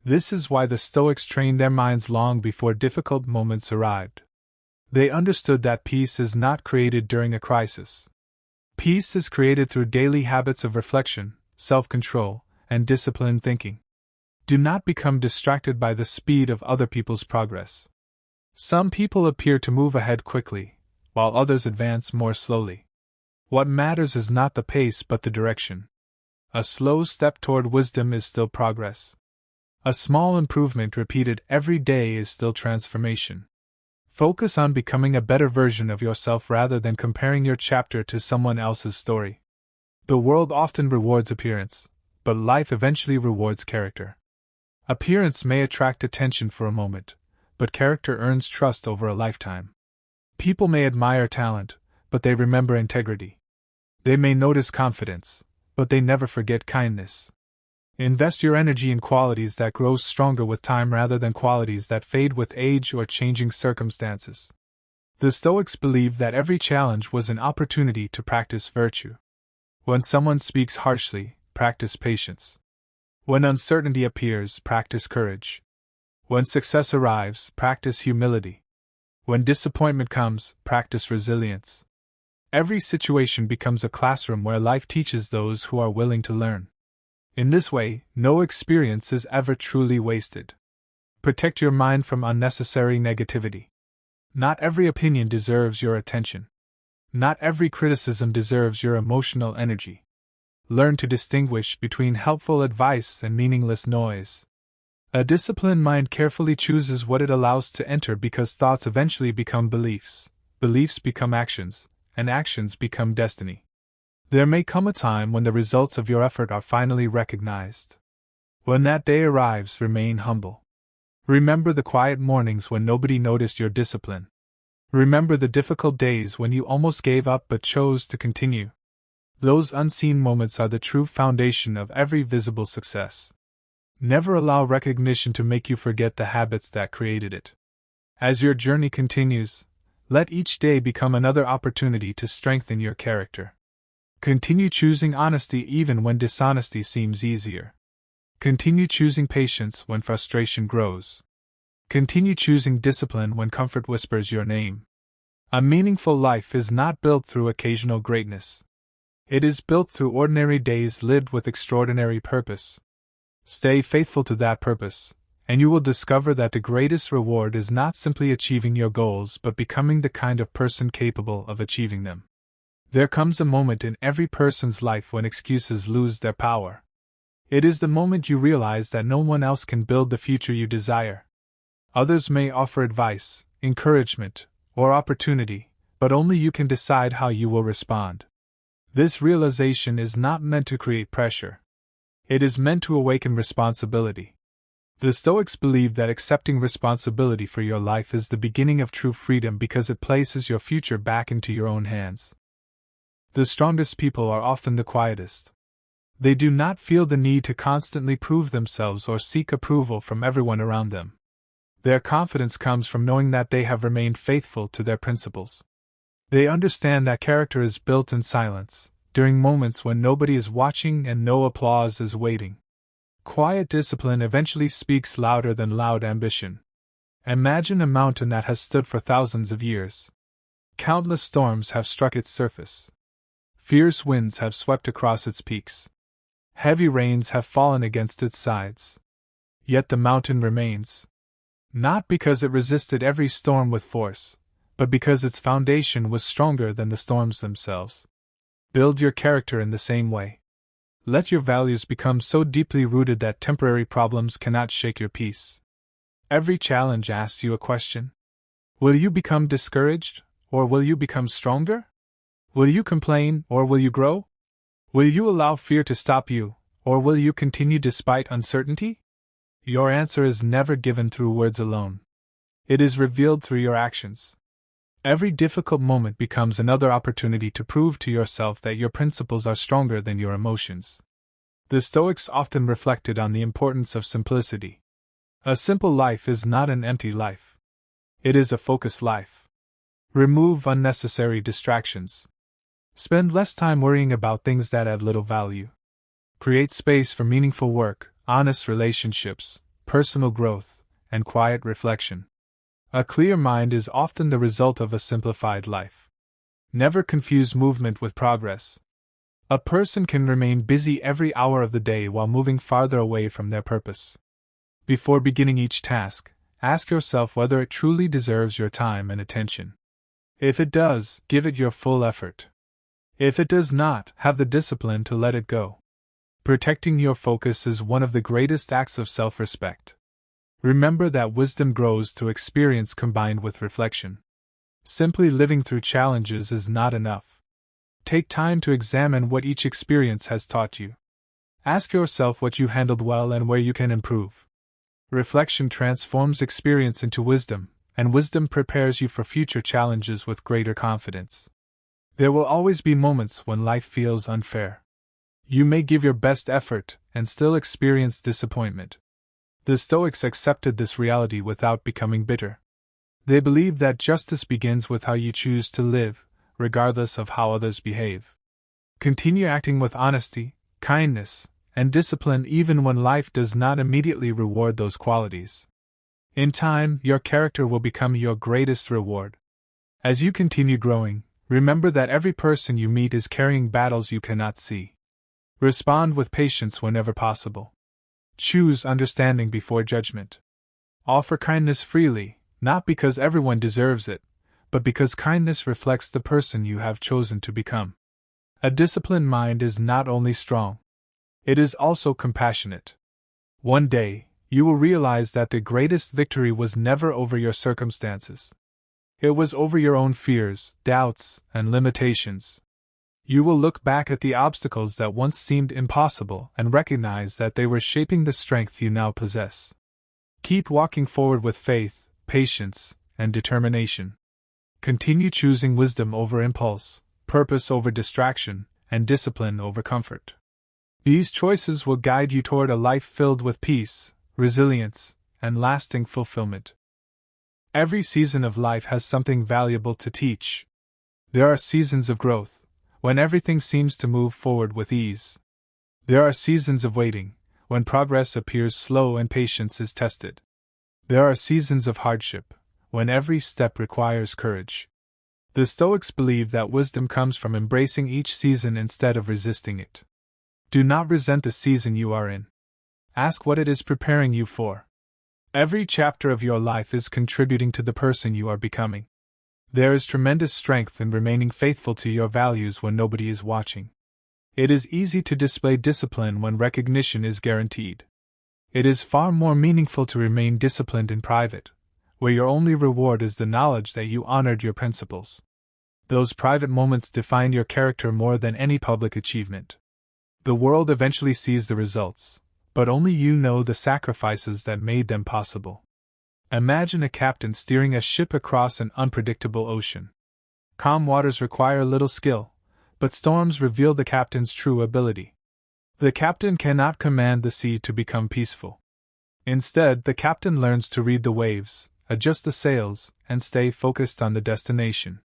This is why the Stoics trained their minds long before difficult moments arrived. They understood that peace is not created during a crisis. Peace is created through daily habits of reflection, self-control, and disciplined thinking. Do not become distracted by the speed of other people's progress. Some people appear to move ahead quickly, while others advance more slowly. What matters is not the pace but the direction. A slow step toward wisdom is still progress. A small improvement repeated every day is still transformation. Focus on becoming a better version of yourself rather than comparing your chapter to someone else's story. The world often rewards appearance, but life eventually rewards character. Appearance may attract attention for a moment, but character earns trust over a lifetime. People may admire talent, but they remember integrity. They may notice confidence, but they never forget kindness. Invest your energy in qualities that grow stronger with time rather than qualities that fade with age or changing circumstances. The Stoics believed that every challenge was an opportunity to practice virtue. When someone speaks harshly, practice patience. When uncertainty appears, practice courage. When success arrives, practice humility. When disappointment comes, practice resilience. Every situation becomes a classroom where life teaches those who are willing to learn. In this way, no experience is ever truly wasted. Protect your mind from unnecessary negativity. Not every opinion deserves your attention. Not every criticism deserves your emotional energy. Learn to distinguish between helpful advice and meaningless noise. A disciplined mind carefully chooses what it allows to enter because thoughts eventually become beliefs, beliefs become actions, and actions become destiny. There may come a time when the results of your effort are finally recognized. When that day arrives, remain humble. Remember the quiet mornings when nobody noticed your discipline. Remember the difficult days when you almost gave up but chose to continue. Those unseen moments are the true foundation of every visible success. Never allow recognition to make you forget the habits that created it. As your journey continues, let each day become another opportunity to strengthen your character. Continue choosing honesty even when dishonesty seems easier. Continue choosing patience when frustration grows. Continue choosing discipline when comfort whispers your name. A meaningful life is not built through occasional greatness. It is built through ordinary days lived with extraordinary purpose. Stay faithful to that purpose, and you will discover that the greatest reward is not simply achieving your goals but becoming the kind of person capable of achieving them. There comes a moment in every person's life when excuses lose their power. It is the moment you realize that no one else can build the future you desire. Others may offer advice, encouragement, or opportunity, but only you can decide how you will respond. This realization is not meant to create pressure. It is meant to awaken responsibility. The Stoics believe that accepting responsibility for your life is the beginning of true freedom because it places your future back into your own hands. The strongest people are often the quietest. They do not feel the need to constantly prove themselves or seek approval from everyone around them. Their confidence comes from knowing that they have remained faithful to their principles. They understand that character is built in silence, during moments when nobody is watching and no applause is waiting. Quiet discipline eventually speaks louder than loud ambition. Imagine a mountain that has stood for thousands of years. Countless storms have struck its surface. Fierce winds have swept across its peaks. Heavy rains have fallen against its sides. Yet the mountain remains. Not because it resisted every storm with force, but because its foundation was stronger than the storms themselves. Build your character in the same way. Let your values become so deeply rooted that temporary problems cannot shake your peace. Every challenge asks you a question. Will you become discouraged, or will you become stronger? Will you complain, or will you grow? Will you allow fear to stop you, or will you continue despite uncertainty? Your answer is never given through words alone. It is revealed through your actions. Every difficult moment becomes another opportunity to prove to yourself that your principles are stronger than your emotions. The Stoics often reflected on the importance of simplicity. A simple life is not an empty life. It is a focused life. Remove unnecessary distractions. Spend less time worrying about things that have little value. Create space for meaningful work, honest relationships, personal growth, and quiet reflection. A clear mind is often the result of a simplified life. Never confuse movement with progress. A person can remain busy every hour of the day while moving farther away from their purpose. Before beginning each task, ask yourself whether it truly deserves your time and attention. If it does, give it your full effort. If it does not, have the discipline to let it go. Protecting your focus is one of the greatest acts of self-respect. Remember that wisdom grows through experience combined with reflection. Simply living through challenges is not enough. Take time to examine what each experience has taught you. Ask yourself what you handled well and where you can improve. Reflection transforms experience into wisdom, and wisdom prepares you for future challenges with greater confidence. There will always be moments when life feels unfair. You may give your best effort and still experience disappointment. The Stoics accepted this reality without becoming bitter. They believed that justice begins with how you choose to live, regardless of how others behave. Continue acting with honesty, kindness, and discipline even when life does not immediately reward those qualities. In time, your character will become your greatest reward. As you continue growing, remember that every person you meet is carrying battles you cannot see. Respond with patience whenever possible. Choose understanding before judgment. Offer kindness freely, not because everyone deserves it, but because kindness reflects the person you have chosen to become. A disciplined mind is not only strong, it is also compassionate. One day, you will realize that the greatest victory was never over your circumstances. It was over your own fears, doubts, and limitations. You will look back at the obstacles that once seemed impossible and recognize that they were shaping the strength you now possess. Keep walking forward with faith, patience, and determination. Continue choosing wisdom over impulse, purpose over distraction, and discipline over comfort. These choices will guide you toward a life filled with peace, resilience, and lasting fulfillment. Every season of life has something valuable to teach. There are seasons of growth, when everything seems to move forward with ease. There are seasons of waiting, when progress appears slow and patience is tested. There are seasons of hardship, when every step requires courage. The Stoics believe that wisdom comes from embracing each season instead of resisting it. Do not resent the season you are in. Ask what it is preparing you for. Every chapter of your life is contributing to the person you are becoming. There is tremendous strength in remaining faithful to your values when nobody is watching. It is easy to display discipline when recognition is guaranteed. It is far more meaningful to remain disciplined in private, where your only reward is the knowledge that you honored your principles. Those private moments define your character more than any public achievement. The world eventually sees the results, but only you know the sacrifices that made them possible. Imagine a captain steering a ship across an unpredictable ocean. Calm waters require little skill, but storms reveal the captain's true ability. The captain cannot command the sea to become peaceful. Instead, the captain learns to read the waves, adjust the sails, and stay focused on the destination.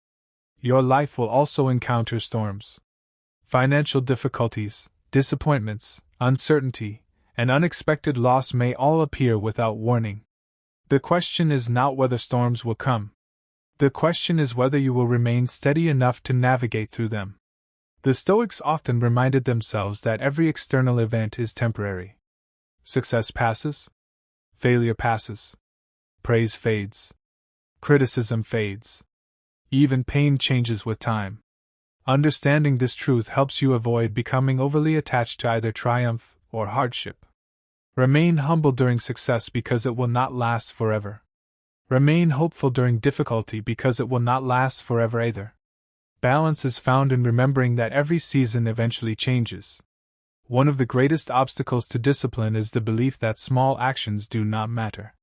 your life will also encounter storms. Financial difficulties, disappointments, uncertainty, and unexpected loss may all appear without warning. The question is not whether storms will come. The question is whether you will remain steady enough to navigate through them. The Stoics often reminded themselves that every external event is temporary. Success passes. Failure passes. Praise fades. Criticism fades. Even pain changes with time. Understanding this truth helps you avoid becoming overly attached to either triumph or hardship. Remain humble during success because it will not last forever. Remain hopeful during difficulty because it will not last forever either. Balance is found in remembering that every season eventually changes. One of the greatest obstacles to discipline is the belief that small actions do not matter.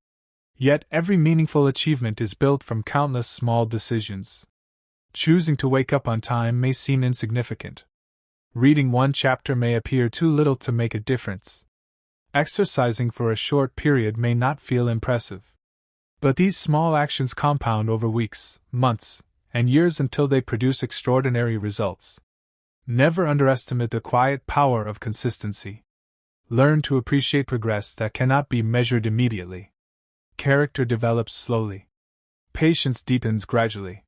Yet every meaningful achievement is built from countless small decisions. Choosing to wake up on time may seem insignificant. Reading one chapter may appear too little to make a difference. Exercising for a short period may not feel impressive. But these small actions compound over weeks, months, and years until they produce extraordinary results. Never underestimate the quiet power of consistency. Learn to appreciate progress that cannot be measured immediately. Character develops slowly. Patience deepens gradually.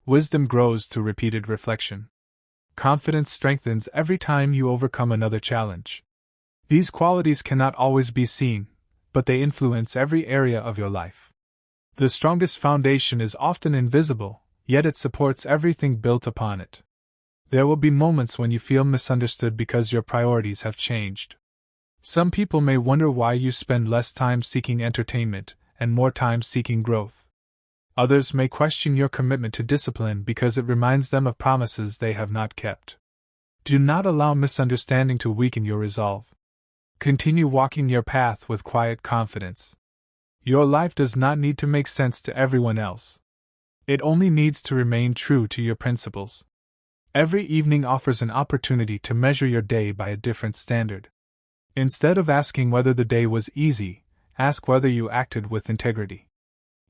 Wisdom grows through repeated reflection. Confidence strengthens every time you overcome another challenge. These qualities cannot always be seen, but they influence every area of your life. The strongest foundation is often invisible, yet it supports everything built upon it. There will be moments when you feel misunderstood because your priorities have changed. Some people may wonder why you spend less time seeking entertainment and more time seeking growth. Others may question your commitment to discipline because it reminds them of promises they have not kept. Do not allow misunderstanding to weaken your resolve. Continue walking your path with quiet confidence. Your life does not need to make sense to everyone else. It only needs to remain true to your principles. Every evening offers an opportunity to measure your day by a different standard. Instead of asking whether the day was easy, ask whether you acted with integrity.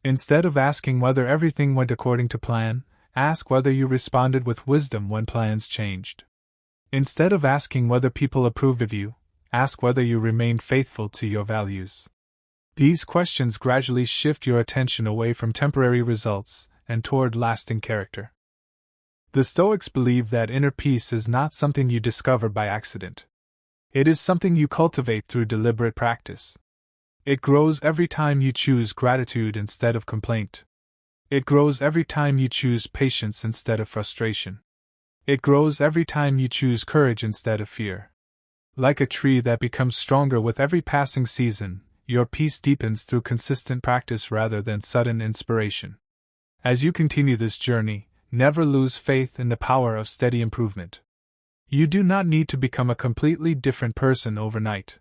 Instead of asking whether everything went according to plan, ask whether you responded with wisdom when plans changed. Instead of asking whether people approved of you, ask whether you remained faithful to your values. These questions gradually shift your attention away from temporary results and toward lasting character. The Stoics believe that inner peace is not something you discover by accident. It is something you cultivate through deliberate practice. It grows every time you choose gratitude instead of complaint. It grows every time you choose patience instead of frustration. It grows every time you choose courage instead of fear. Like a tree that becomes stronger with every passing season, your peace deepens through consistent practice rather than sudden inspiration. As you continue this journey, never lose faith in the power of steady improvement. You do not need to become a completely different person overnight.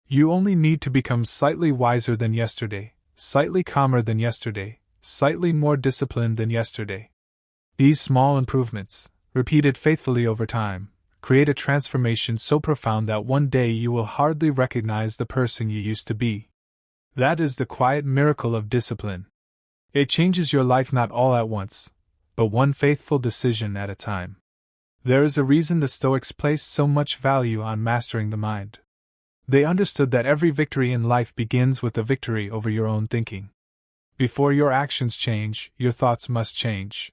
You only need to become slightly wiser than yesterday, slightly calmer than yesterday, slightly more disciplined than yesterday. These small improvements, repeated faithfully over time, create a transformation so profound that one day you will hardly recognize the person you used to be. That is the quiet miracle of discipline. It changes your life not all at once, but one faithful decision at a time. There is a reason the Stoics placed so much value on mastering the mind. They understood that every victory in life begins with a victory over your own thinking. Before your actions change, your thoughts must change.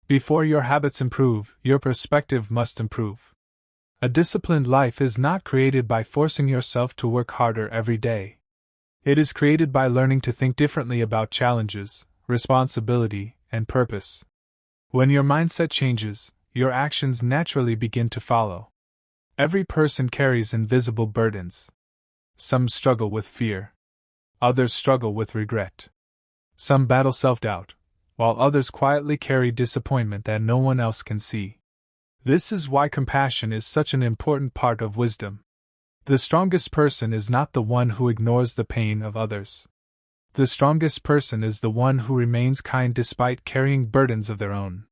Before your habits improve, your perspective must improve. A disciplined life is not created by forcing yourself to work harder every day. It is created by learning to think differently about challenges, responsibility, and purpose. When your mindset changes, your actions naturally begin to follow. Every person carries invisible burdens. Some struggle with fear. Others struggle with regret. Some battle self-doubt, while others quietly carry disappointment that no one else can see. This is why compassion is such an important part of wisdom. The strongest person is not the one who ignores the pain of others. The strongest person is the one who remains kind despite carrying burdens of their own.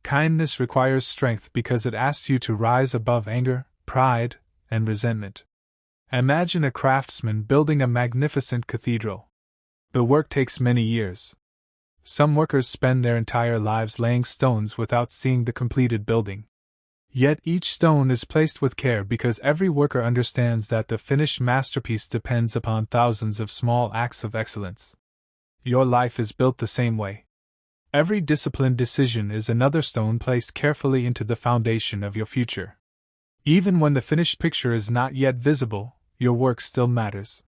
Kindness requires strength because it asks you to rise above anger, pride, and resentment. Imagine a craftsman building a magnificent cathedral. The work takes many years. Some workers spend their entire lives laying stones without seeing the completed building. Yet each stone is placed with care because every worker understands that the finished masterpiece depends upon thousands of small acts of excellence. Your life is built the same way. Every disciplined decision is another stone placed carefully into the foundation of your future. Even when the finished picture is not yet visible, your work still matters.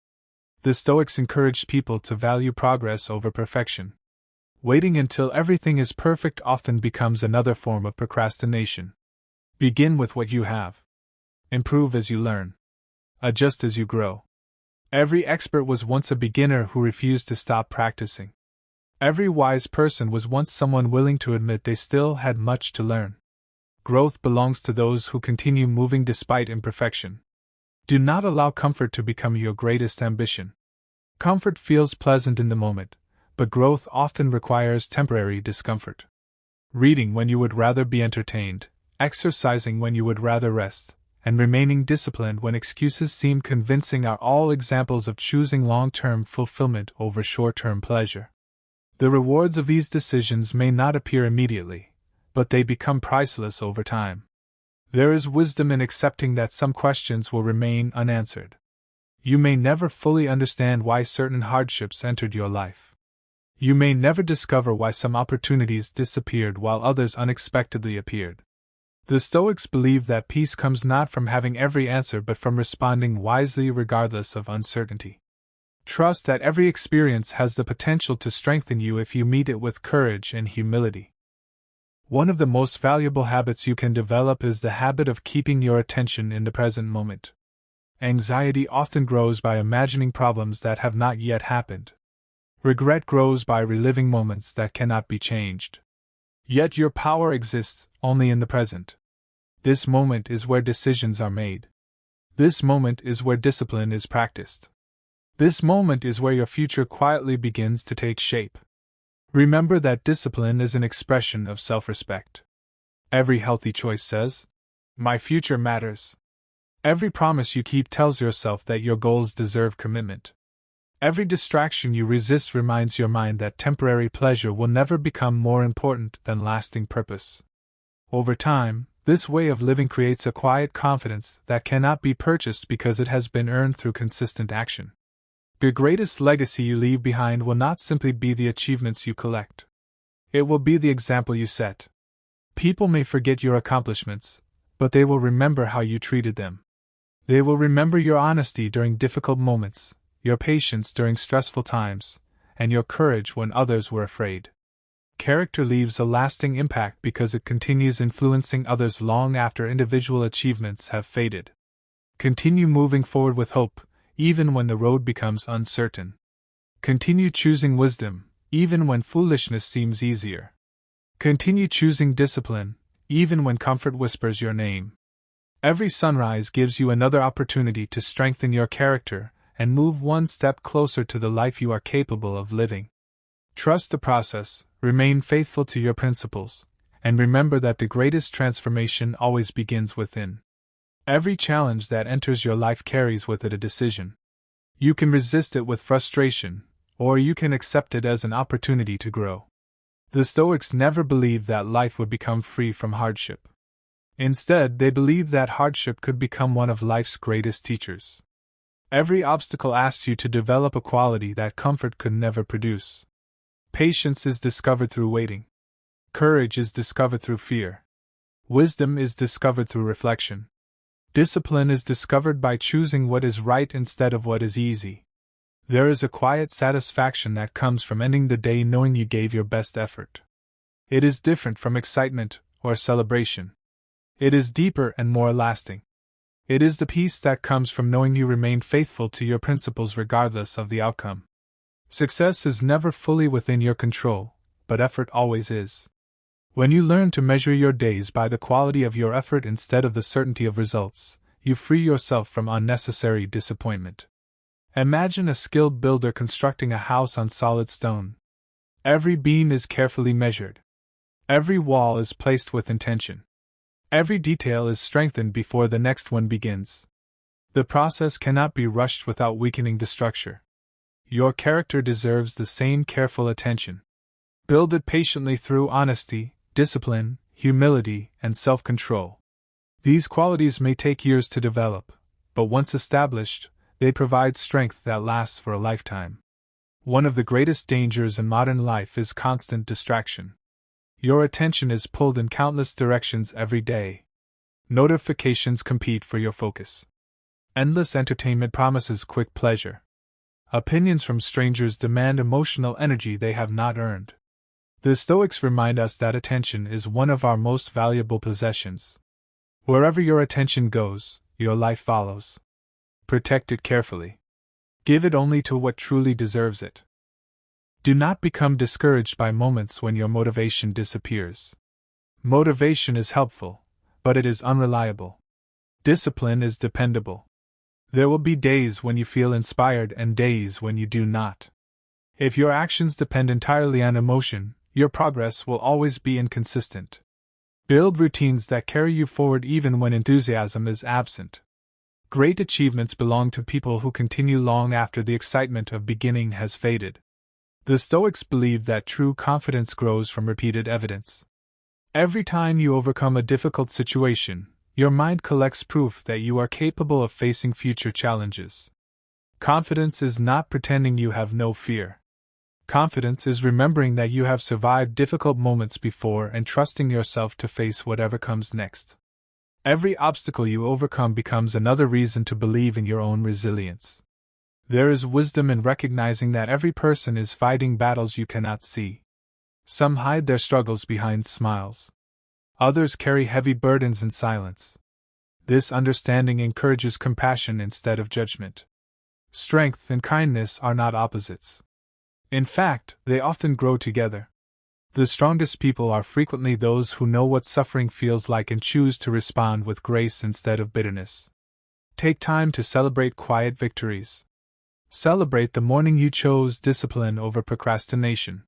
The Stoics encouraged people to value progress over perfection. Waiting until everything is perfect often becomes another form of procrastination. Begin with what you have. Improve as you learn. Adjust as you grow. Every expert was once a beginner who refused to stop practicing. Every wise person was once someone willing to admit they still had much to learn. Growth belongs to those who continue moving despite imperfection. Do not allow comfort to become your greatest ambition. Comfort feels pleasant in the moment, but growth often requires temporary discomfort. Reading when you would rather be entertained, exercising when you would rather rest, and remaining disciplined when excuses seem convincing are all examples of choosing long-term fulfillment over short-term pleasure. The rewards of these decisions may not appear immediately, but they become priceless over time. There is wisdom in accepting that some questions will remain unanswered. You may never fully understand why certain hardships entered your life. You may never discover why some opportunities disappeared while others unexpectedly appeared. The Stoics believe that peace comes not from having every answer but from responding wisely regardless of uncertainty. Trust that every experience has the potential to strengthen you if you meet it with courage and humility. One of the most valuable habits you can develop is the habit of keeping your attention in the present moment. Anxiety often grows by imagining problems that have not yet happened. Regret grows by reliving moments that cannot be changed. Yet your power exists only in the present. This moment is where decisions are made. This moment is where discipline is practiced. This moment is where your future quietly begins to take shape. Remember that discipline is an expression of self-respect. Every healthy choice says, "My future matters." Every promise you keep tells yourself that your goals deserve commitment. Every distraction you resist reminds your mind that temporary pleasure will never become more important than lasting purpose. Over time, this way of living creates a quiet confidence that cannot be purchased because it has been earned through consistent action. The greatest legacy you leave behind will not simply be the achievements you collect. It will be the example you set. People may forget your accomplishments, but they will remember how you treated them. They will remember your honesty during difficult moments, your patience during stressful times, and your courage when others were afraid. Character leaves a lasting impact because it continues influencing others long after individual achievements have faded. Continue moving forward with hope, even when the road becomes uncertain. Continue choosing wisdom, even when foolishness seems easier. Continue choosing discipline, even when comfort whispers your name. Every sunrise gives you another opportunity to strengthen your character and move one step closer to the life you are capable of living. Trust the process, remain faithful to your principles, and remember that the greatest transformation always begins within. Every challenge that enters your life carries with it a decision. You can resist it with frustration, or you can accept it as an opportunity to grow. The Stoics never believed that life would become free from hardship. Instead, they believed that hardship could become one of life's greatest teachers. Every obstacle asks you to develop a quality that comfort could never produce. Patience is discovered through waiting. Courage is discovered through fear. Wisdom is discovered through reflection. Discipline is discovered by choosing what is right instead of what is easy. There is a quiet satisfaction that comes from ending the day knowing you gave your best effort. It is different from excitement or celebration. It is deeper and more lasting. It is the peace that comes from knowing you remained faithful to your principles regardless of the outcome. Success is never fully within your control, but effort always is. When you learn to measure your days by the quality of your effort instead of the certainty of results, you free yourself from unnecessary disappointment. Imagine a skilled builder constructing a house on solid stone. Every beam is carefully measured. Every wall is placed with intention. Every detail is strengthened before the next one begins. The process cannot be rushed without weakening the structure. Your character deserves the same careful attention. Build it patiently through honesty, discipline, humility, and self-control. These qualities may take years to develop, but once established, they provide strength that lasts for a lifetime. One of the greatest dangers in modern life is constant distraction. Your attention is pulled in countless directions every day. Notifications compete for your focus. Endless entertainment promises quick pleasure. Opinions from strangers demand emotional energy they have not earned. The Stoics remind us that attention is one of our most valuable possessions. Wherever your attention goes, your life follows. Protect it carefully. Give it only to what truly deserves it. Do not become discouraged by moments when your motivation disappears. Motivation is helpful, but it is unreliable. Discipline is dependable. There will be days when you feel inspired and days when you do not. If your actions depend entirely on emotion, your progress will always be inconsistent. Build routines that carry you forward even when enthusiasm is absent. Great achievements belong to people who continue long after the excitement of beginning has faded. The Stoics believe that true confidence grows from repeated evidence. Every time you overcome a difficult situation, your mind collects proof that you are capable of facing future challenges. Confidence is not pretending you have no fear. Confidence is remembering that you have survived difficult moments before and trusting yourself to face whatever comes next. Every obstacle you overcome becomes another reason to believe in your own resilience. There is wisdom in recognizing that every person is fighting battles you cannot see. Some hide their struggles behind smiles. Others carry heavy burdens in silence. This understanding encourages compassion instead of judgment. Strength and kindness are not opposites. In fact, they often grow together. The strongest people are frequently those who know what suffering feels like and choose to respond with grace instead of bitterness. Take time to celebrate quiet victories. Celebrate the morning you chose discipline over procrastination.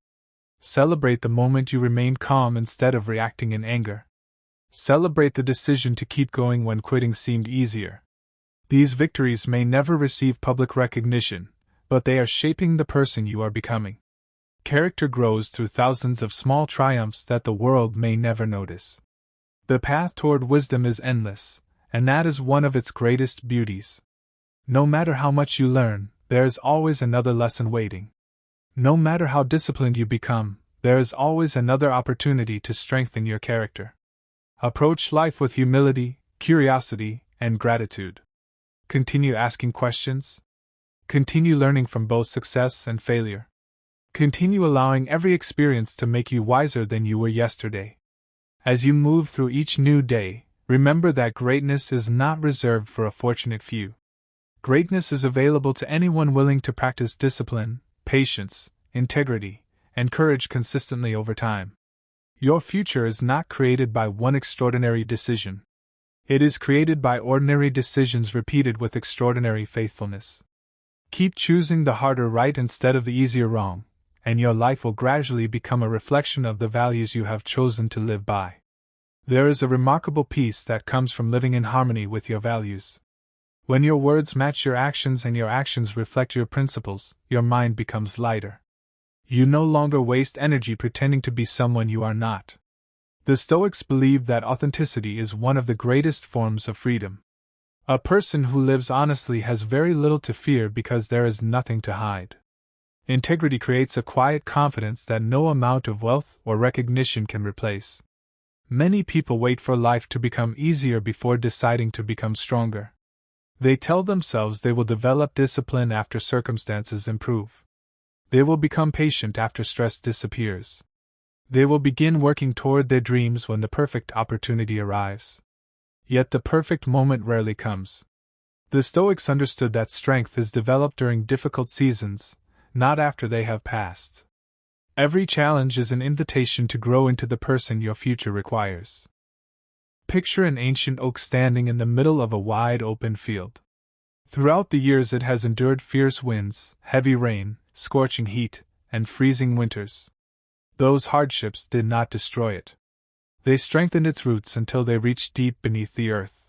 Celebrate the moment you remained calm instead of reacting in anger. Celebrate the decision to keep going when quitting seemed easier. These victories may never receive public recognition, but they are shaping the person you are becoming. Character grows through thousands of small triumphs that the world may never notice. The path toward wisdom is endless, and that is one of its greatest beauties. No matter how much you learn, there is always another lesson waiting. No matter how disciplined you become, there is always another opportunity to strengthen your character. Approach life with humility, curiosity, and gratitude. Continue asking questions. Continue learning from both success and failure. Continue allowing every experience to make you wiser than you were yesterday. As you move through each new day, remember that greatness is not reserved for a fortunate few. Greatness is available to anyone willing to practice discipline, patience, integrity, and courage consistently over time. Your future is not created by one extraordinary decision. It is created by ordinary decisions repeated with extraordinary faithfulness. Keep choosing the harder right instead of the easier wrong, and your life will gradually become a reflection of the values you have chosen to live by. There is a remarkable peace that comes from living in harmony with your values. When your words match your actions and your actions reflect your principles, your mind becomes lighter. You no longer waste energy pretending to be someone you are not. The Stoics believe that authenticity is one of the greatest forms of freedom. A person who lives honestly has very little to fear because there is nothing to hide. Integrity creates a quiet confidence that no amount of wealth or recognition can replace. Many people wait for life to become easier before deciding to become stronger. They tell themselves they will develop discipline after circumstances improve. They will become patient after stress disappears. They will begin working toward their dreams when the perfect opportunity arrives. Yet the perfect moment rarely comes. The Stoics understood that strength is developed during difficult seasons, not after they have passed. Every challenge is an invitation to grow into the person your future requires. Picture an ancient oak standing in the middle of a wide open field. Throughout the years it has endured fierce winds, heavy rain, scorching heat, and freezing winters. Those hardships did not destroy it. They strengthened its roots until they reached deep beneath the earth.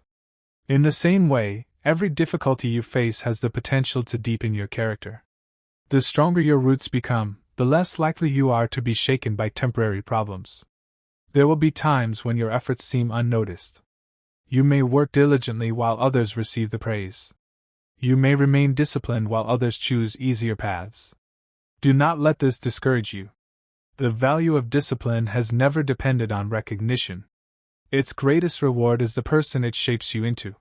In the same way, every difficulty you face has the potential to deepen your character. The stronger your roots become, the less likely you are to be shaken by temporary problems. There will be times when your efforts seem unnoticed. You may work diligently while others receive the praise. You may remain disciplined while others choose easier paths. Do not let this discourage you. The value of discipline has never depended on recognition. Its greatest reward is the person it shapes you into.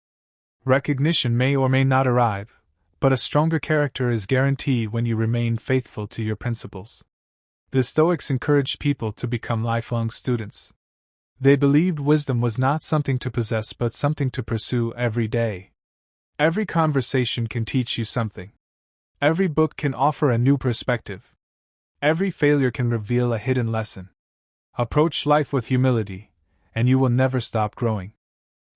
Recognition may or may not arrive, but a stronger character is guaranteed when you remain faithful to your principles. The Stoics encouraged people to become lifelong students. They believed wisdom was not something to possess but something to pursue every day. Every conversation can teach you something. Every book can offer a new perspective. Every failure can reveal a hidden lesson. Approach life with humility, and you will never stop growing.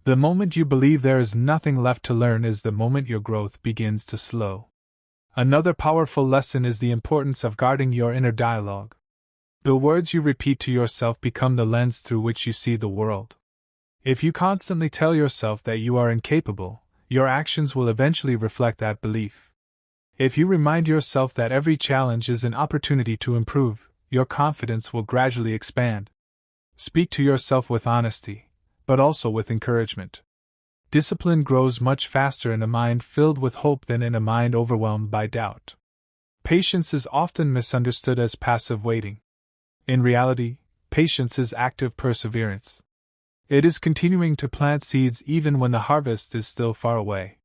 The moment you believe there is nothing left to learn is the moment your growth begins to slow. Another powerful lesson is the importance of guarding your inner dialogue. The words you repeat to yourself become the lens through which you see the world. If you constantly tell yourself that you are incapable, your actions will eventually reflect that belief. If you remind yourself that every challenge is an opportunity to improve, your confidence will gradually expand. Speak to yourself with honesty, but also with encouragement. Discipline grows much faster in a mind filled with hope than in a mind overwhelmed by doubt. Patience is often misunderstood as passive waiting. In reality, patience is active perseverance. It is continuing to plant seeds even when the harvest is still far away.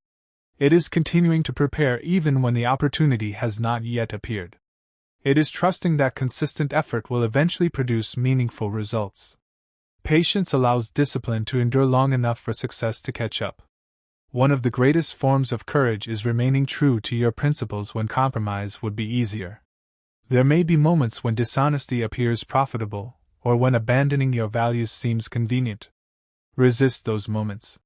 It is continuing to prepare even when the opportunity has not yet appeared. It is trusting that consistent effort will eventually produce meaningful results. Patience allows discipline to endure long enough for success to catch up. One of the greatest forms of courage is remaining true to your principles when compromise would be easier. There may be moments when dishonesty appears profitable, or when abandoning your values seems convenient. Resist those moments.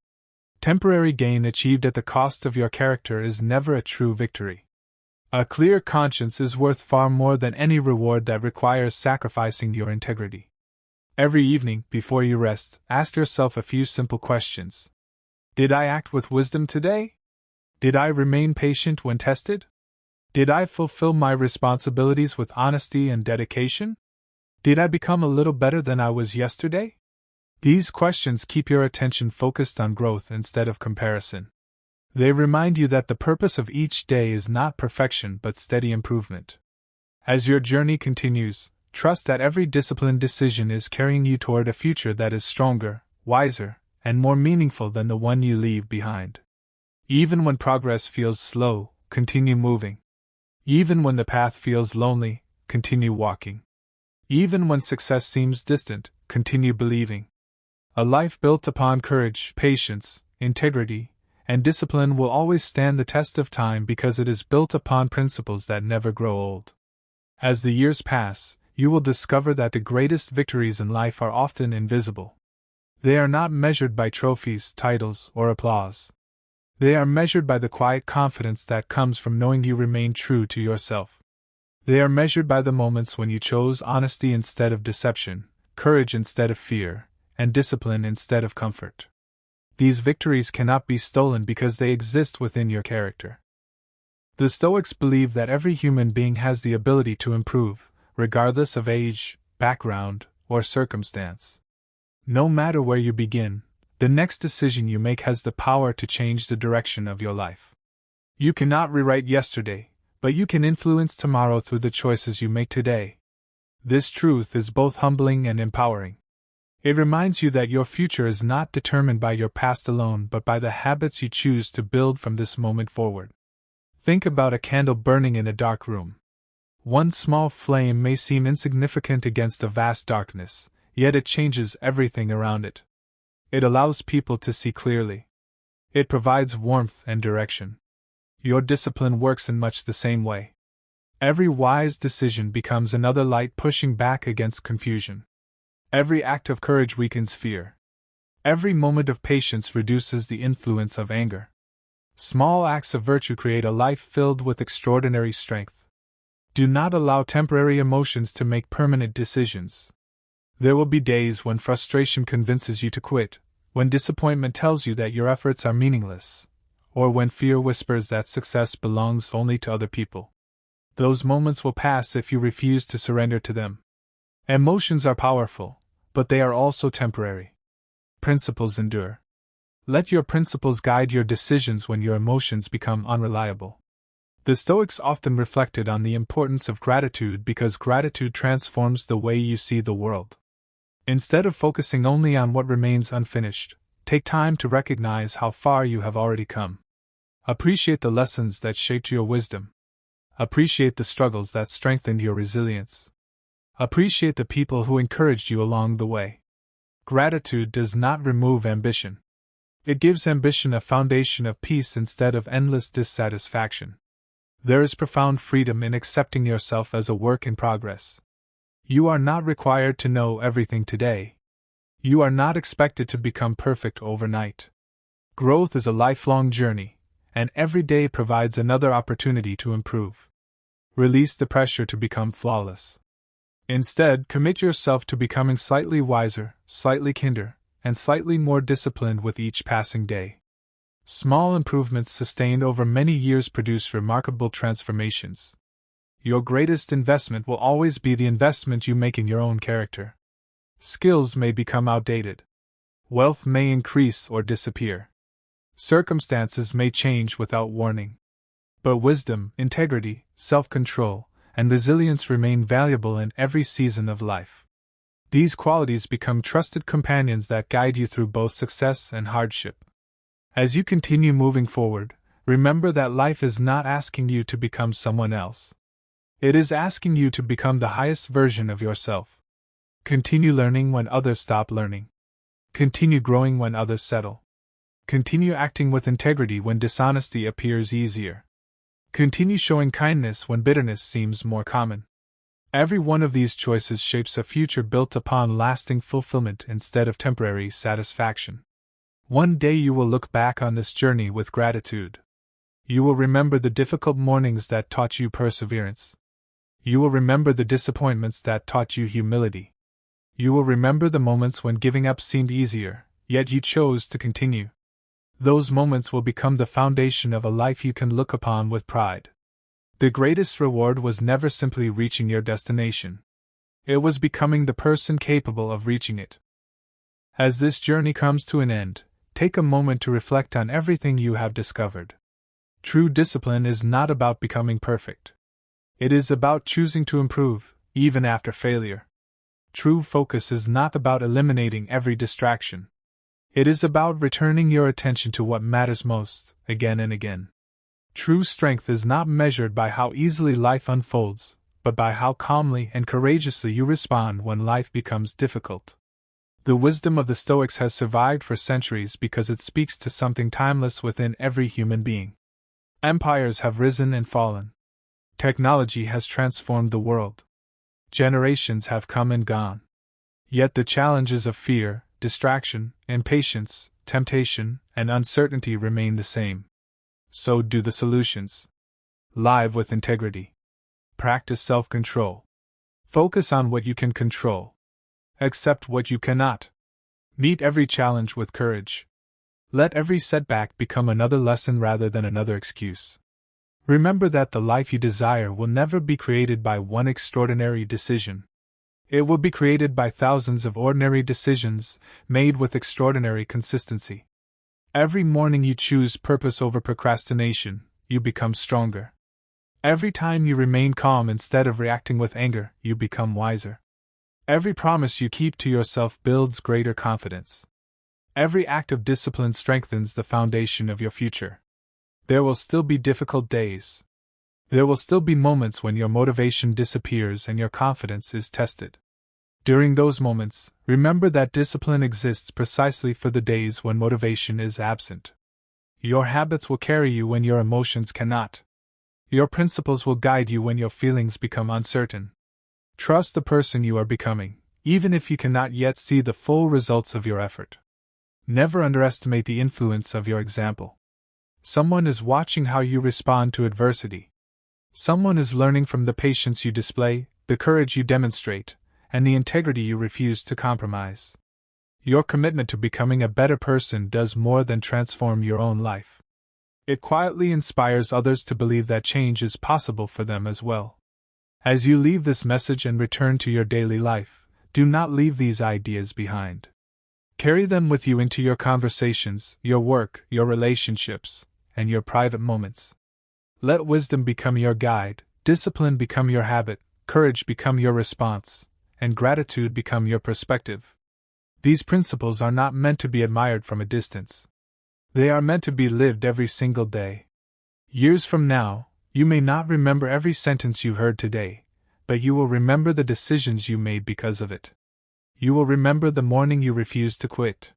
Temporary gain achieved at the cost of your character is never a true victory. A clear conscience is worth far more than any reward that requires sacrificing your integrity. Every evening, before you rest, ask yourself a few simple questions. Did I act with wisdom today? Did I remain patient when tested? Did I fulfill my responsibilities with honesty and dedication? Did I become a little better than I was yesterday? These questions keep your attention focused on growth instead of comparison. They remind you that the purpose of each day is not perfection but steady improvement. As your journey continues, trust that every disciplined decision is carrying you toward a future that is stronger, wiser, and more meaningful than the one you leave behind. Even when progress feels slow, continue moving. Even when the path feels lonely, continue walking. Even when success seems distant, continue believing. A life built upon courage, patience, integrity, and discipline will always stand the test of time because it is built upon principles that never grow old. As the years pass, you will discover that the greatest victories in life are often invisible. They are not measured by trophies, titles, or applause. They are measured by the quiet confidence that comes from knowing you remain true to yourself. They are measured by the moments when you chose honesty instead of deception, courage instead of fear, and discipline instead of comfort. These victories cannot be stolen because they exist within your character. The Stoics believe that every human being has the ability to improve, regardless of age, background, or circumstance. No matter where you begin, the next decision you make has the power to change the direction of your life. You cannot rewrite yesterday, but you can influence tomorrow through the choices you make today. This truth is both humbling and empowering. It reminds you that your future is not determined by your past alone but by the habits you choose to build from this moment forward. Think about a candle burning in a dark room. One small flame may seem insignificant against the vast darkness, yet it changes everything around it. It allows people to see clearly. It provides warmth and direction. Your discipline works in much the same way. Every wise decision becomes another light pushing back against confusion. Every act of courage weakens fear. Every moment of patience reduces the influence of anger. Small acts of virtue create a life filled with extraordinary strength. Do not allow temporary emotions to make permanent decisions. There will be days when frustration convinces you to quit, when disappointment tells you that your efforts are meaningless, or when fear whispers that success belongs only to other people. Those moments will pass if you refuse to surrender to them. Emotions are powerful, but they are also temporary. Principles endure. Let your principles guide your decisions when your emotions become unreliable. The Stoics often reflected on the importance of gratitude because gratitude transforms the way you see the world. Instead of focusing only on what remains unfinished, take time to recognize how far you have already come. Appreciate the lessons that shaped your wisdom. Appreciate the struggles that strengthened your resilience. Appreciate the people who encouraged you along the way. Gratitude does not remove ambition. It gives ambition a foundation of peace instead of endless dissatisfaction. There is profound freedom in accepting yourself as a work in progress. You are not required to know everything today. You are not expected to become perfect overnight. Growth is a lifelong journey, and every day provides another opportunity to improve. Release the pressure to become flawless. Instead, commit yourself to becoming slightly wiser, slightly kinder, and slightly more disciplined with each passing day. Small improvements sustained over many years produce remarkable transformations. Your greatest investment will always be the investment you make in your own character. Skills may become outdated. Wealth may increase or disappear. Circumstances may change without warning. But wisdom, integrity, self-control, and resilience remain valuable in every season of life. These qualities become trusted companions that guide you through both success and hardship. As you continue moving forward, remember that life is not asking you to become someone else. It is asking you to become the highest version of yourself. Continue learning when others stop learning. Continue growing when others settle. Continue acting with integrity when dishonesty appears easier. Continue showing kindness when bitterness seems more common. Every one of these choices shapes a future built upon lasting fulfillment instead of temporary satisfaction. One day you will look back on this journey with gratitude. You will remember the difficult mornings that taught you perseverance. You will remember the disappointments that taught you humility. You will remember the moments when giving up seemed easier, yet you chose to continue. Those moments will become the foundation of a life you can look upon with pride. The greatest reward was never simply reaching your destination. It was becoming the person capable of reaching it. As this journey comes to an end, take a moment to reflect on everything you have discovered. True discipline is not about becoming perfect. It is about choosing to improve, even after failure. True focus is not about eliminating every distraction. It is about returning your attention to what matters most, again and again. True strength is not measured by how easily life unfolds, but by how calmly and courageously you respond when life becomes difficult. The wisdom of the Stoics has survived for centuries because it speaks to something timeless within every human being. Empires have risen and fallen. Technology has transformed the world. Generations have come and gone. Yet the challenges of fear, distraction, impatience, temptation, and uncertainty remain the same. So do the solutions. Live with integrity. Practice self-control. Focus on what you can control. Accept what you cannot. Meet every challenge with courage. Let every setback become another lesson rather than another excuse. Remember that the life you desire will never be created by one extraordinary decision. It will be created by thousands of ordinary decisions, made with extraordinary consistency. Every morning you choose purpose over procrastination, you become stronger. Every time you remain calm instead of reacting with anger, you become wiser. Every promise you keep to yourself builds greater confidence. Every act of discipline strengthens the foundation of your future. There will still be difficult days. There will still be moments when your motivation disappears and your confidence is tested. During those moments, remember that discipline exists precisely for the days when motivation is absent. Your habits will carry you when your emotions cannot. Your principles will guide you when your feelings become uncertain. Trust the person you are becoming, even if you cannot yet see the full results of your effort. Never underestimate the influence of your example. Someone is watching how you respond to adversity. Someone is learning from the patience you display, the courage you demonstrate, and the integrity you refuse to compromise. Your commitment to becoming a better person does more than transform your own life. It quietly inspires others to believe that change is possible for them as well. As you leave this message and return to your daily life, do not leave these ideas behind. Carry them with you into your conversations, your work, your relationships, and your private moments. Let wisdom become your guide, discipline become your habit, courage become your response, and gratitude become your perspective. These principles are not meant to be admired from a distance. They are meant to be lived every single day. Years from now, you may not remember every sentence you heard today, but you will remember the decisions you made because of it. You will remember the morning you refused to quit.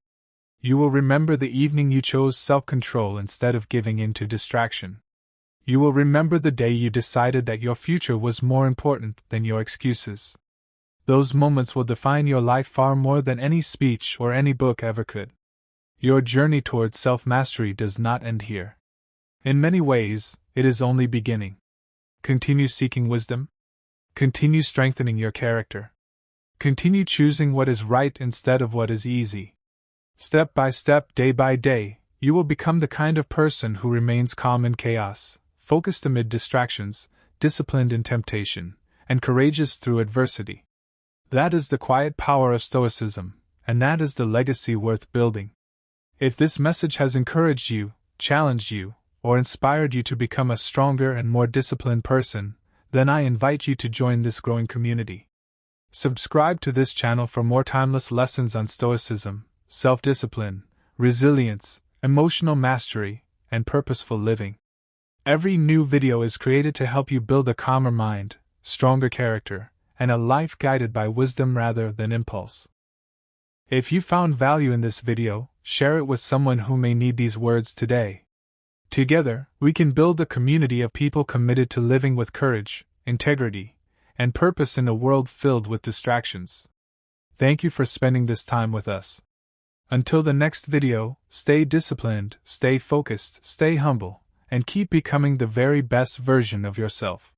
You will remember the evening you chose self-control instead of giving in to distraction. You will remember the day you decided that your future was more important than your excuses. Those moments will define your life far more than any speech or any book ever could. Your journey towards self-mastery does not end here. In many ways, it is only beginning. Continue seeking wisdom. Continue strengthening your character. Continue choosing what is right instead of what is easy. Step by step, day by day, you will become the kind of person who remains calm in chaos, focused amid distractions, disciplined in temptation, and courageous through adversity. That is the quiet power of Stoicism, and that is the legacy worth building. If this message has encouraged you, challenged you, or inspired you to become a stronger and more disciplined person, then I invite you to join this growing community. Subscribe to this channel for more timeless lessons on Stoicism, self-discipline, resilience, emotional mastery, and purposeful living. Every new video is created to help you build a calmer mind, stronger character, and a life guided by wisdom rather than impulse. If you found value in this video, share it with someone who may need these words today. Together, we can build a community of people committed to living with courage, integrity, and purpose in a world filled with distractions. Thank you for spending this time with us. Until the next video, stay disciplined, stay focused, stay humble, and keep becoming the very best version of yourself.